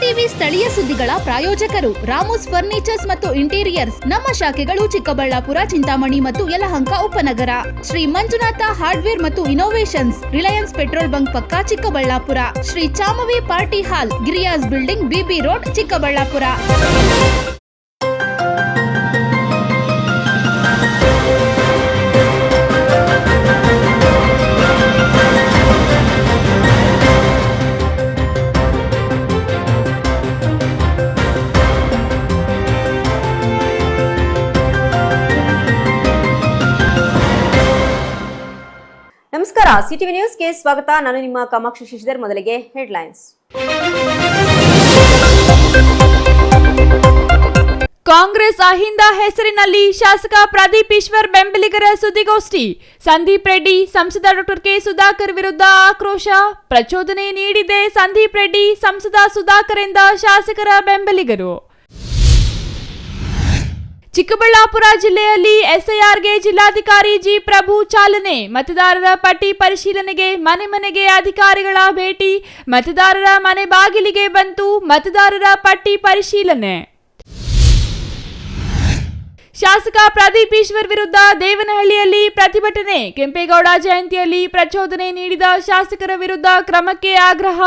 TV ಸ್ಥಳೀಯ ಸುದ್ದಿಗಳ ಪ್ರಾಯೋಜಕರು ರಾಮೋಸ್ ಫರ್ನಿಚರ್ಸ್ ಮತ್ತು ಇಂಟೀರಿಯರ್ಸ್. ನಮ್ಮ ಶಾಖೆಗಳು ಚಿಕ್ಕಬಳ್ಳಾಪುರ, ಚಿಂತಾಮಣಿ ಮತ್ತು ಯಲಹಂಕ ಉಪನಗರ. ಶ್ರೀ ಮಂಜುನಾಥ ಹಾರ್ಡ್ವೇರ್ ಮತ್ತು ಇನೋವೇಷನ್ಸ್, ರಿಲಯನ್ಸ್ ಪೆಟ್ರೋಲ್ ಬಂಕ್ ಪಕ್ಕ Chikkaballapur. Shri Chamavi party hall, Giriya's building, BB road, Chikkaballapur. ನಮಸ್ಕಾರ, ಸಿಟಿವಿ ನ್ಯೂಸ್ಗೆ ಸ್ವಾಗತ. ನಾನು ನಿಮ್ಮ ಕಾಮಾಕ್ಷಿ ಶಶಿಧರ್. ಮೊದಲಿಗೆ ಹೆಡ್ಲೈನ್ಸ್. ಕಾಂಗ್ರೆಸ್ ಅಹಿಂದ ಹೆಸರಿನಲ್ಲಿ ಶಾಸಕ ಪ್ರದೀಪ್ ಈಶ್ವರ್ ಬೆಂಬಲಿಗರ ಸುದ್ದಿಗೋಷ್ಠಿ. ಸಂದೀಪ್ ರೆಡ್ಡಿ, ಸಂಸದ ಡಾಕ್ಟರ್ ಕೆ ಸುಧಾಕರ್ ವಿರುದ್ಧ ಆಕ್ರೋಶ. ಪ್ರಚೋದನೆ ನೀಡಿದೆ ಸಂದೀಪ್ ರೆಡ್ಡಿ, ಸಂಸದ ಸುಧಾಕರ್ ಎಂದ ಶಾಸಕರ ಬೆಂಬಲಿಗರು. ಚಿಕ್ಕಬಳ್ಳಾಪುರ ಜಿಲ್ಲೆಯಲ್ಲಿ ಎಸ್ಐಆರ್ಗೆ ಜಿಲ್ಲಾಧಿಕಾರಿ ಜಿ ಪ್ರಭು ಚಾಲನೆ. ಮತದಾರರ ಪಟ್ಟಿ ಪರಿಶೀಲನೆಗೆ ಮನೆ ಮನೆಗೆ ಅಧಿಕಾರಿಗಳ ಭೇಟಿ. ಮತದಾರರ ಮನೆ ಬಾಗಿಲಿಗೆ ಬಂತು ಮತದಾರರ ಪಟ್ಟಿ ಪರಿಶೀಲನೆ. ಶಾಸಕ ಪ್ರದೀಪ್ ಈಶ್ವರ್ ವಿರುದ್ಧ ದೇವನಹಳ್ಳಿಯಲ್ಲಿ ಪ್ರತಿಭಟನೆ. ಕೆಂಪೇಗೌಡ ಜಯಂತಿಯಲ್ಲಿ ಪ್ರಚೋದನೆ ನೀಡಿದ ಶಾಸಕರ ವಿರುದ್ಧ ಕ್ರಮಕ್ಕೆ ಆಗ್ರಹ.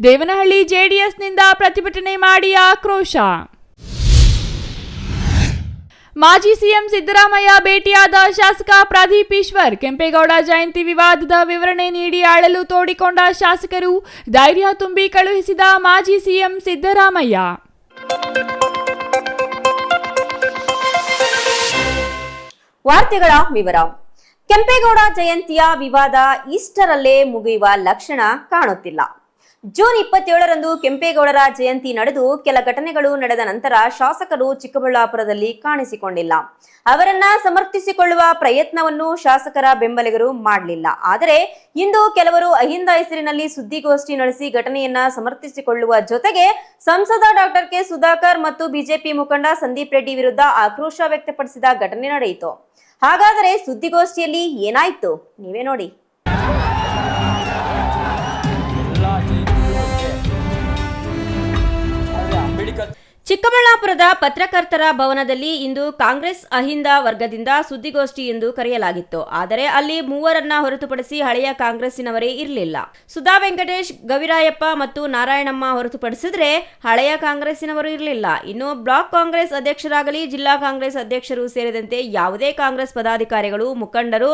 ದೇವನಹಳ್ಳಿ ಜೆಡಿಎಸ್ನಿಂದ ಪ್ರತಿಭಟನೆ ಮಾಡಿ ಆಕ್ರೋಶ. ಮಾಜಿ ಸಿಎಂ ಸಿದ್ದರಾಮಯ್ಯ ಭೇಟಿಯಾದ ಶಾಸಕ ಪ್ರದೀಪ್ ಈಶ್ವರ್. ಕೆಂಪೇಗೌಡ ಜಯಂತಿ ವಿವಾದದ ವಿವರಣೆ ನೀಡಿ ಅಳಲು ತೋಡಿಕೊಂಡ ಶಾಸಕರು. ಧೈರ್ಯ ತುಂಬಿ ಕಳುಹಿಸಿದ ಮಾಜಿ ಸಿಎಂ ಸಿದ್ದರಾಮಯ್ಯ. ವಾರ್ತೆಗಳ ವಿವರ. ಕೆಂಪೇಗೌಡ ಜಯಂತಿಯ ವಿವಾದ ಈಸ್ಟರಲ್ಲೇ ಮುಗಿಯುವ ಲಕ್ಷಣ ಕಾಣುತ್ತಿಲ್ಲ. ಜೂನ್ 27ರಂದು ಕೆಂಪೇಗೌಡರ ಜಯಂತಿ ನಡೆದು ಕೆಲ ಘಟನೆಗಳು ನಡೆದ ನಂತರ ಶಾಸಕರು ಚಿಕ್ಕಬಳ್ಳಾಪುರದಲ್ಲಿ ಕಾಣಿಸಿಕೊಂಡಿಲ್ಲ. ಅವರನ್ನ ಸಮರ್ಥಿಸಿಕೊಳ್ಳುವ ಪ್ರಯತ್ನವನ್ನು ಶಾಸಕರ ಬೆಂಬಲಿಗರು ಮಾಡಲಿಲ್ಲ. ಆದರೆ ಇಂದು ಕೆಲವರು ಅಹಿಂದ ಹೆಸರಿನಲ್ಲಿ ಸುದ್ದಿಗೋಷ್ಠಿ ನಡೆಸಿ ಘಟನೆಯನ್ನ ಸಮರ್ಥಿಸಿಕೊಳ್ಳುವ ಜೊತೆಗೆ ಸಂಸದ ಡಾಕ್ಟರ್ ಕೆ ಸುಧಾಕರ್ ಮತ್ತು ಬಿಜೆಪಿ ಮುಖಂಡ ಸಂದೀಪ್ ರೆಡ್ಡಿ ವಿರುದ್ಧ ಆಕ್ರೋಶ ವ್ಯಕ್ತಪಡಿಸಿದ ಘಟನೆ ನಡೆಯಿತು. ಹಾಗಾದರೆ ಸುದ್ದಿಗೋಷ್ಠಿಯಲ್ಲಿ ಏನಾಯ್ತು ನೀವೇ ನೋಡಿ. ಚಿಕ್ಕಬಳ್ಳಾಪುರದ ಪತ್ರಕರ್ತರ ಭವನದಲ್ಲಿ ಇಂದು ಕಾಂಗ್ರೆಸ್ ಅಹಿಂದ ವರ್ಗದಿಂದ ಸುದ್ದಿಗೋಷ್ಠಿ ಎಂದು ಕರೆಯಲಾಗಿತ್ತು. ಆದರೆ ಅಲ್ಲಿ ಮೂವರನ್ನ ಹೊರತುಪಡಿಸಿ ಹಳೆಯ ಕಾಂಗ್ರೆಸ್ಸಿನವರೇ ಇರಲಿಲ್ಲ. ಸುಧಾ ವೆಂಕಟೇಶ್, ಗವಿರಾಯಪ್ಪ ಮತ್ತು ನಾರಾಯಣಮ್ಮ ಹೊರತುಪಡಿಸಿದ್ರೆ ಹಳೆಯ ಕಾಂಗ್ರೆಸ್ಸಿನವರು ಇರಲಿಲ್ಲ. ಇನ್ನು ಬ್ಲಾಕ್ ಕಾಂಗ್ರೆಸ್ ಅಧ್ಯಕ್ಷರಾಗಲಿ ಜಿಲ್ಲಾ ಕಾಂಗ್ರೆಸ್ ಅಧ್ಯಕ್ಷರು ಸೇರಿದಂತೆ ಯಾವುದೇ ಕಾಂಗ್ರೆಸ್ ಪದಾಧಿಕಾರಿಗಳು, ಮುಖಂಡರು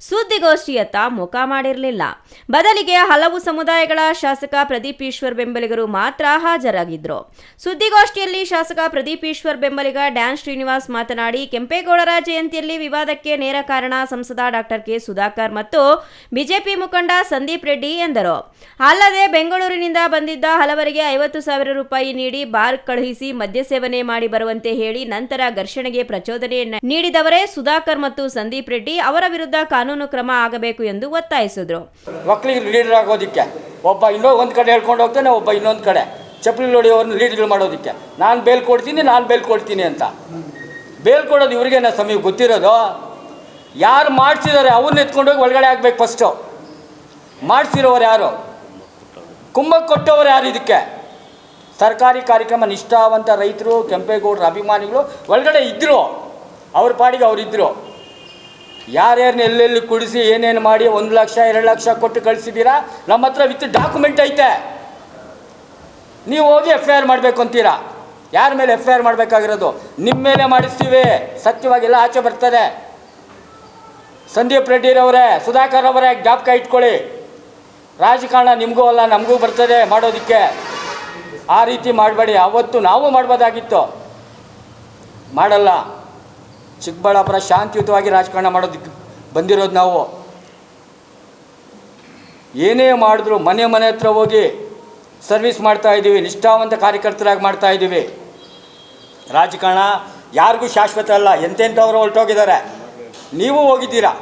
ಸುದ್ದಿಗೋಷ್ಠಿಯತ್ತ ಮುಖ ಮಾಡಿರಲಿಲ್ಲ. ಬದಲಿಗೆ ಹಲವು ಸಮುದಾಯಗಳ ಶಾಸಕ ಪ್ರದೀಪ್ ಈಶ್ವರ್ ಬೆಂಬಲಿಗರು ಮಾತ್ರ ಹಾಜರಾಗಿದ್ರು. ಸುದ್ದಿಗೋಷ್ಠಿಯಲ್ಲಿ ಶಾಸಕ ಪ್ರದೀಪ್ ಈಶ್ವರ್ ಬೆಂಬಲಿಗ ಡ್ಯಾನ್ ಶ್ರೀನಿವಾಸ್ ಮಾತನಾಡಿ, ಕೆಂಪೇಗೌಡರ ಜಯಂತಿಯಲ್ಲಿ ವಿವಾದಕ್ಕೆ ನೇರ ಕಾರಣ ಸಂಸದ ಡಾಕ್ಟರ್ ಕೆ ಸುಧಾಕರ್ ಮತ್ತು ಬಿಜೆಪಿ ಮುಖಂಡ ಸಂದೀಪ್ ರೆಡ್ಡಿ ಎಂದರು. ಅಲ್ಲದೆ ಬೆಂಗಳೂರಿನಿಂದ ಬಂದಿದ್ದ ಹಲವರಿಗೆ 50,000 ರೂಪಾಯಿ ನೀಡಿ ಬಾರ್ ಕಳುಹಿಸಿ ಮದ್ಯ ಸೇವನೆ ಮಾಡಿ ಬರುವಂತೆ ಹೇಳಿ ನಂತರ ಘರ್ಷಣೆಗೆ ಪ್ರಚೋದನೆ ನೀಡಿದವರೇ ಸುಧಾಕರ್ ಮತ್ತು ಸಂದೀಪ್ ರೆಡ್ಡಿ. ಅವರ ವಿರುದ್ಧ ಕಾನೂನು ಕ್ರಮ ಆಗಬೇಕು ಎಂದು ಒತ್ತಾಯಿಸಿದ್ರು. ಒಕ್ಕಲಿಗರು ಲೀಡರ್ ಆಗೋದಿಕ್ಕೆ ಒಬ್ಬ ಒಂದು ಕಡೆ ಹೇಳ್ಕೊಂಡು ಹೋಗ್ತಾನೆ, ಒಬ್ಬ ಇನ್ನೊಂದು ಕಡೆ ಚಪ್ಪಲಿ ಹೊಡೆಯೋರನ್ನ ಲೀಡ್ಗಳು ಮಾಡೋದಕ್ಕೆ ನಾನು ಬೇಲ್ ಕೊಡ್ತೀನಿ ಅಂತ. ಬೇಲ್ ಕೊಡೋದು ಇವ್ರಿಗೇನ ಸಮಯ ಗೊತ್ತಿರೋದು? ಯಾರು ಮಾಡಿಸಿದ್ದಾರೆ ಅವ್ರನ್ನ ಎತ್ಕೊಂಡೋಗಿ ಒಳಗಡೆ ಆಗಬೇಕು. ಫಸ್ಟು ಮಾಡಿಸಿರೋರು ಯಾರು? ಕುಂಭಕ್ಕೆ ಕೊಟ್ಟವರು ಯಾರು? ಇದಕ್ಕೆ ಸರ್ಕಾರಿ ಕಾರ್ಯಕ್ರಮ ನಿಷ್ಠಾವಂತ ರೈತರು, ಕೆಂಪೇಗೌಡರ ಅಭಿಮಾನಿಗಳು ಒಳಗಡೆ ಇದ್ದರು. ಅವ್ರ ಪಾಡಿಗೆ ಅವರಿದ್ದರು. ಯಾರ್ಯಾರನ್ನ ಎಲ್ಲೆಲ್ಲಿ ಕುಡಿಸಿ ಏನೇನು ಮಾಡಿ 1 ಲಕ್ಷ 2 ಲಕ್ಷ ಕೊಟ್ಟು ಕಳಿಸಿದ್ದೀರಾ? ನಮ್ಮ ಹತ್ರ ವಿತ್ ಡಾಕ್ಯುಮೆಂಟ್ ಐತೆ. ನೀವು ಹೋಗಿ FIR ಮಾಡಬೇಕು ಅಂತೀರಾ? ಯಾರ ಮೇಲೆ FIR ಮಾಡಬೇಕಾಗಿರೋದು? ನಿಮ್ಮ ಮೇಲೆ ಮಾಡಿಸ್ತೀವಿ. ಸತ್ಯವಾಗೆಲ್ಲ ಆಚೆ ಬರ್ತದೆ. ಸಂದೀಪ್ ರೆಡ್ಡಿರವರೇ, ಸುಧಾಕರ್ ಅವರೇ, ಜ್ಞಾಪಕ ಇಟ್ಕೊಳ್ಳಿ. ರಾಜಕಾರಣ ನಿಮಗೂ ಅಲ್ಲ ನಮಗೂ ಬರ್ತದೆ ಮಾಡೋದಕ್ಕೆ. ಆ ರೀತಿ ಮಾಡಬೇಡಿ. ಅವತ್ತು ನಾವು ಮಾಡ್ಬೋದಾಗಿತ್ತು, ಮಾಡಲ್ಲ. ಚಿಕ್ಕಬಳ್ಳಾಪುರ ಶಾಂತಿಯುತವಾಗಿ ರಾಜಕಾರಣ ಮಾಡೋದಕ್ಕೆ ಬಂದಿರೋದು ನಾವು. ಏನೇ ಮಾಡಿದ್ರು ಮನೆ ಹತ್ರ ಹೋಗಿ ಸರ್ವಿಸ್ ಮಾಡ್ತಾಯಿದ್ದೀವಿ. ನಿಷ್ಠಾವಂತ ಕಾರ್ಯಕರ್ತರಾಗಿ ಮಾಡ್ತಾಯಿದ್ದೀವಿ. ರಾಜಕಾರಣ ಯಾರಿಗೂ ಶಾಶ್ವತ ಅಲ್ಲ. ಎಂತೆಂಥವರು ಹೊರಟೋಗಿದ್ದಾರೆ. ನೀವು ಹೋಗಿದ್ದೀರಾ.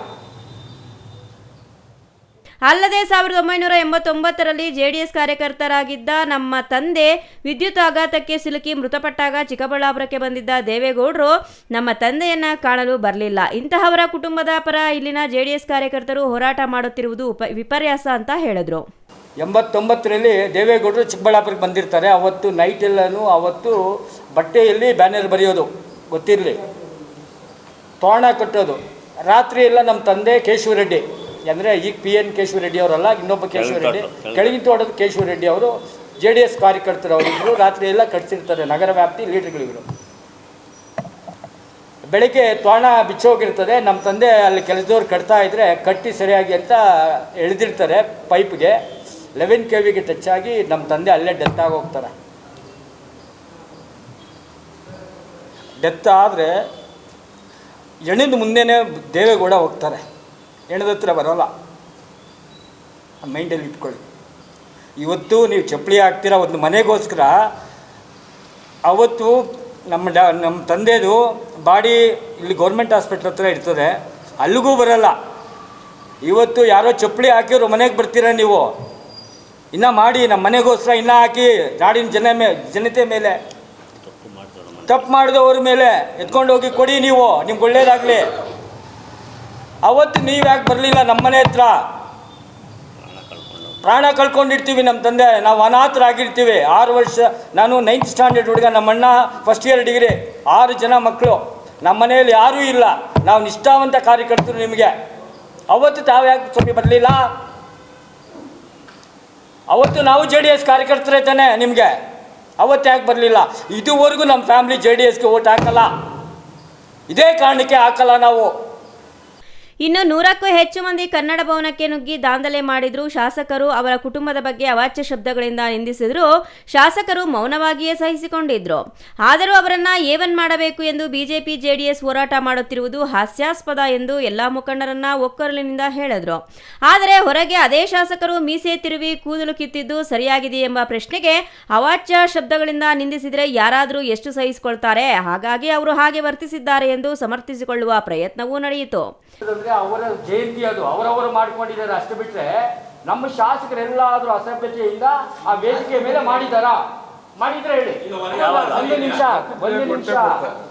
ಅಲ್ಲದೆ 1989ರಲ್ಲಿ ಜೆಡಿಎಸ್ ಕಾರ್ಯಕರ್ತರಾಗಿದ್ದ ನಮ್ಮ ತಂದೆ ವಿದ್ಯುತ್ ಆಘಾತಕ್ಕೆ ಸಿಲುಕಿ ಮೃತಪಟ್ಟಾಗ ಚಿಕ್ಕಬಳ್ಳಾಪುರಕ್ಕೆ ಬಂದಿದ್ದ ದೇವೇಗೌಡರು ನಮ್ಮ ತಂದೆಯನ್ನ ಕಾಣಲು ಬರಲಿಲ್ಲ. ಇಂತಹವರ ಕುಟುಂಬದ ಪರ ಇಲ್ಲಿನ ಜೆಡಿಎಸ್ ಕಾರ್ಯಕರ್ತರು ಹೋರಾಟ ಮಾಡುತ್ತಿರುವುದು ವಿಪರ್ಯಾಸ ಅಂತ ಹೇಳಿದ್ರು. 89ರಲ್ಲಿ ದೇವೇಗೌಡರು ಚಿಕ್ಕಬಳ್ಳಾಪುರಕ್ಕೆ ಬಂದಿರ್ತಾರೆ. ಅವತ್ತು ನೈಟೆಲ್ಲೂ ಅವತ್ತು ಬಟ್ಟೆಯಲ್ಲಿ ಬ್ಯಾನರ್ ಬರೆಯೋದು ಗೊತ್ತಿರಲಿ, ತೋರಣ ಕಟ್ಟೋದು. ರಾತ್ರಿ ಎಲ್ಲ ನಮ್ಮ ತಂದೆ ಕೇಶವರೆಡ್ಡಿ, ಅಂದರೆ ಈಗ PN ಕೇಶವರೆಡ್ಡಿ ಅವರಲ್ಲ, ಇನ್ನೊಬ್ಬ ಕೇಶವರೆಡ್ಡಿ, ಕೆಳಗಿನ ತೋಟದ ಕೇಶವರೆಡ್ಡಿ ಅವರು JDS ಕಾರ್ಯಕರ್ತರು ಅವರಿಬ್ಬರು ರಾತ್ರಿ ಎಲ್ಲ ಕಟ್ಸಿರ್ತಾರೆ, ನಗರ ವ್ಯಾಪ್ತಿ ಲೀಡರ್ಗಳಿವರು. ಬೆಳಗ್ಗೆ ತೋರಣ ಬಿಚ್ಚೋಗಿರ್ತದೆ. ನಮ್ಮ ತಂದೆ ಅಲ್ಲಿ ಕೆಲಸದವ್ರು ಕಟ್ತಾ ಇದ್ದರೆ ಕಟ್ಟಿ ಸರಿಯಾಗಿ ಅಂತ ಎಳೆದಿರ್ತಾರೆ ಪೈಪ್ಗೆ. 11 kVಗೆ ಟಚ್ ಆಗಿ ನಮ್ಮ ತಂದೆ ಅಲ್ಲೇ ಡೆತ್ ಆಗೋಗ್ತಾರೆ. ಡೆತ್ ಆದರೆ ಹೆಣದ ಮುಂದೆನೇ ದೇವೇಗೌಡ ಹೋಗ್ತಾರೆ, ಹೆಣದ ಹತ್ರ ಬರೋಲ್ಲ. ಮೈಂಡಲ್ಲಿ ಇಟ್ಕೊಳ್ಳಿ. ಇವತ್ತು ನೀವು ಚಪ್ಪಲಿ ಹಾಕ್ತೀರ ಒಂದು ಮನೆಗೋಸ್ಕರ. ಅವತ್ತು ನಮ್ಮ ತಂದೆದು ಬಾಡಿ ಇಲ್ಲಿ ಗೌರ್ಮೆಂಟ್ ಹಾಸ್ಪಿಟ್ಲ್ ಹತ್ರ ಇರ್ತದೆ, ಅಲ್ಲಿಗೂ ಬರಲ್ಲ. ಇವತ್ತು ಯಾರೋ ಚಪ್ಪಲಿ ಹಾಕಿದ್ರು ಮನೆಗೆ ಬರ್ತೀರ ನೀವು, ಇನ್ನೂ ಮಾಡಿ ನಮ್ಮ ಮನೆಗೋಸ್ಕರ ಇನ್ನೂ ಹಾಕಿ ನಾಡಿನ ಜನತೆ ಮೇಲೆ ತಪ್ಪು ಮಾಡಿದವ್ರ ಮೇಲೆ ಎತ್ಕೊಂಡು ಹೋಗಿ ಕೊಡಿ, ನೀವು ನಿಮ್ಗೆ ಒಳ್ಳೇದಾಗಲಿ. ಅವತ್ತು ನೀವು ಯಾಕೆ ಬರಲಿಲ್ಲ ನಮ್ಮ ಮನೆ ಹತ್ರ? ಪ್ರಾಣ ಕಳ್ಕೊಂಡಿರ್ತೀವಿ ನಮ್ಮ ತಂದೆ, ನಾವು ಅನಾಥರಾಗಿರ್ತೀವಿ. 6 ವರ್ಷ, ನಾನು 9th ಸ್ಟ್ಯಾಂಡರ್ಡ್ ಹುಡುಗ, ನಮ್ಮ ಅಣ್ಣ ಫಸ್ಟ್ ಇಯರ್ ಡಿಗ್ರಿ, 6 ಜನ ಮಕ್ಕಳು. ನಮ್ಮ ಮನೆಯಲ್ಲಿ ಯಾರೂ ಇಲ್ಲ, ನಾವು ನಿಷ್ಠಾವಂತ ಕಾರ್ಯಕರ್ತರು ನಿಮಗೆ. ಅವತ್ತು ತಾವು ಯಾಕೆ ಸ್ವಲ್ಪ ಬರಲಿಲ್ಲ? ಅವತ್ತು ನಾವು JDS ಕಾರ್ಯಕರ್ತರೇ ತಾನೆ ನಿಮಗೆ, ಅವತ್ತು ಯಾಕೆ ಬರಲಿಲ್ಲ? ಇದುವರೆಗೂ ನಮ್ಮ ಫ್ಯಾಮಿಲಿ JDSಗೆ ಓಟ್ ಹಾಕಲ್ಲ, ಇದೇ ಕಾರಣಕ್ಕೆ ಹಾಕಲ್ಲ ನಾವು. ಇನ್ನು 100ಕ್ಕೂ ಹೆಚ್ಚು ಮಂದಿ ಕನ್ನಡ ಭವನಕ್ಕೆ ನುಗ್ಗಿ ದಾಂಧಲೆ ಮಾಡಿದ್ರು. ಶಾಸಕರು ಅವರ ಕುಟುಂಬದ ಬಗ್ಗೆ ಅವಾಚ್ಯ ಶಬ್ದಗಳಿಂದ ನಿಂದಿಸಿದ್ರು. ಶಾಸಕರು ಮೌನವಾಗಿಯೇ ಸಹಿಸಿಕೊಂಡಿದ್ರು. ಆದರೂ ಅವರನ್ನ ಏವನ್ ಮಾಡಬೇಕು ಎಂದು ಬಿಜೆಪಿ JDS ಹೋರಾಟ ಮಾಡುತ್ತಿರುವುದು ಹಾಸ್ಯಾಸ್ಪದ ಎಂದು ಎಲ್ಲಾ ಮುಖಂಡರನ್ನ ಒಕ್ಕೊರಲಿನಿಂದ ಹೇಳಿದ್ರು. ಆದರೆ ಹೊರಗೆ ಅದೇ ಶಾಸಕರು ಮೀಸೆ ತಿರುವಿ ಕೂದಲು ಕಿತ್ತಿದ್ದು ಸರಿಯಾಗಿದೆ ಎಂಬ ಪ್ರಶ್ನೆಗೆ ಅವಾಚ್ಯ ಶಬ್ದಗಳಿಂದ ನಿಂದಿಸಿದರೆ ಯಾರಾದರೂ ಎಷ್ಟು ಸಹಿಸಿಕೊಳ್ತಾರೆ, ಹಾಗಾಗಿ ಅವರು ಹಾಗೆ ವರ್ತಿಸಿದ್ದಾರೆ ಎಂದು ಸಮರ್ಥಿಸಿಕೊಳ್ಳುವ ಪ್ರಯತ್ನವೂ ನಡೆಯಿತು. ಅವರ ಜಯಂತಿ ಅದು ಅವರವರು ಮಾಡ್ಕೊಂಡಿದ್ದಾರೆ, ಅಷ್ಟು ಬಿಟ್ಟರೆ ನಮ್ಮ ಶಾಸಕರೆಲ್ಲಾದರೂ ಅಸಭ್ಯತೆಯಿಂದ ಆ ವೇದಿಕೆ ಮೇಲೆ ಮಾಡಿದಾರಾ? ಮಾಡಿದ್ರೆ ಹೇಳಿ. ಒಂದು ನಿಮಿಷ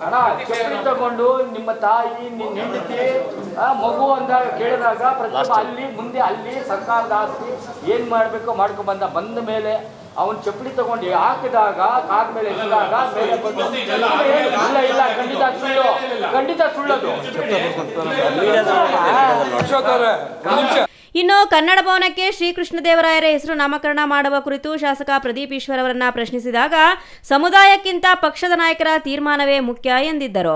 ಅಣ್ಣ, ಚಪ್ಪಲಿ ತಗೊಂಡು ನಿಮ್ಮ ತಾಯಿ, ನಿನ್ನ ಹೆಂಡತಿ, ಮಗು ಅಂತ ಕೇಳಿದಾಗ ಪ್ರತಿಯೊಬ್ಬ ಅಲ್ಲಿ ಮುಂದೆ ಅಲ್ಲಿ ಸರ್ಕಾರದ ಆಸ್ತಿ ಏನು ಮಾಡಬೇಕು ಮಾಡ್ಕೊಂಡು ಬಂದ ಮೇಲೆ ಅವನು ಚಪ್ಪಲಿ ತಗೊಂಡು ಹಾಕಿದಾಗ ಕಾದ ಮೇಲೆ ಎಸಿದಾಗ ಮೇಲೆ ಬಂದು ಇಲ್ಲ ಖಂಡಿತ ಸುಳ್ಳದು. ಇನ್ನು ಕನ್ನಡ ಭವನಕ್ಕೆ ಶ್ರೀಕೃಷ್ಣದೇವರಾಯರ ಹೆಸರು ನಾಮಕರಣ ಮಾಡುವ ಕುರಿತು ಶಾಸಕ ಪ್ರದೀಪ್ ಈಶ್ವರ್ ಅವರನ್ನ ಪ್ರಶ್ನಿಸಿದಾಗ ಸಮುದಾಯಕ್ಕಿಂತ ಪಕ್ಷದ ನಾಯಕರ ತೀರ್ಮಾನವೇ ಮುಖ್ಯ ಎಂದಿದ್ದರು.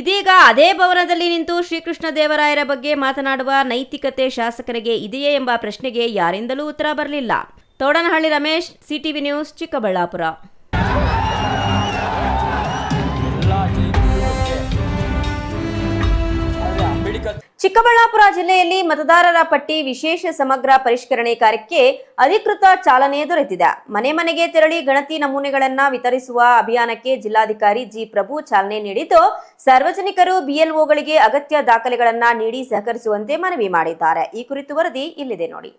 ಇದೀಗ ಅದೇ ಭವನದಲ್ಲಿ ನಿಂತು ಶ್ರೀಕೃಷ್ಣದೇವರಾಯರ ಬಗ್ಗೆ ಮಾತನಾಡುವ ನೈತಿಕತೆ ಶಾಸಕರಿಗೆ ಇದೆಯೇ ಎಂಬ ಪ್ರಶ್ನೆಗೆ ಯಾರಿಂದಲೂ ಉತ್ತರ ಬರಲಿಲ್ಲ. ತೋಡನಹಳ್ಳಿ ರಮೇಶ್, CTV ನ್ಯೂಸ್, ಚಿಕ್ಕಬಳ್ಳಾಪುರ. ಚಿಕ್ಕಬಳ್ಳಾಪುರ ಜಿಲ್ಲೆಯಲ್ಲಿ ಮತದಾರರ ಪಟ್ಟಿ ವಿಶೇಷ ಸಮಗ್ರ ಪರಿಷ್ಕರಣೆ ಕಾರ್ಯಕ್ಕೆ ಅಧಿಕೃತ ಚಾಲನೆ ದೊರೆತಿದೆ. ಮನೆ ಮನೆಗೆ ತೆರಳಿ ಗಣತಿ ನಮೂನೆಗಳನ್ನು ವಿತರಿಸುವ ಅಭಿಯಾನಕ್ಕೆ ಜಿಲ್ಲಾಧಿಕಾರಿ ಜಿ ಪ್ರಭು ಚಾಲನೆ ನೀಡಿದ್ದು, ಸಾರ್ವಜನಿಕರು BLOಗಳಿಗೆ ಅಗತ್ಯ ದಾಖಲೆಗಳನ್ನು ನೀಡಿ ಸಹಕರಿಸುವಂತೆ ಮನವಿ ಮಾಡಿದ್ದಾರೆ. ಈ ಕುರಿತು ವರದಿ ಇಲ್ಲಿದೆ ನೋಡಿ.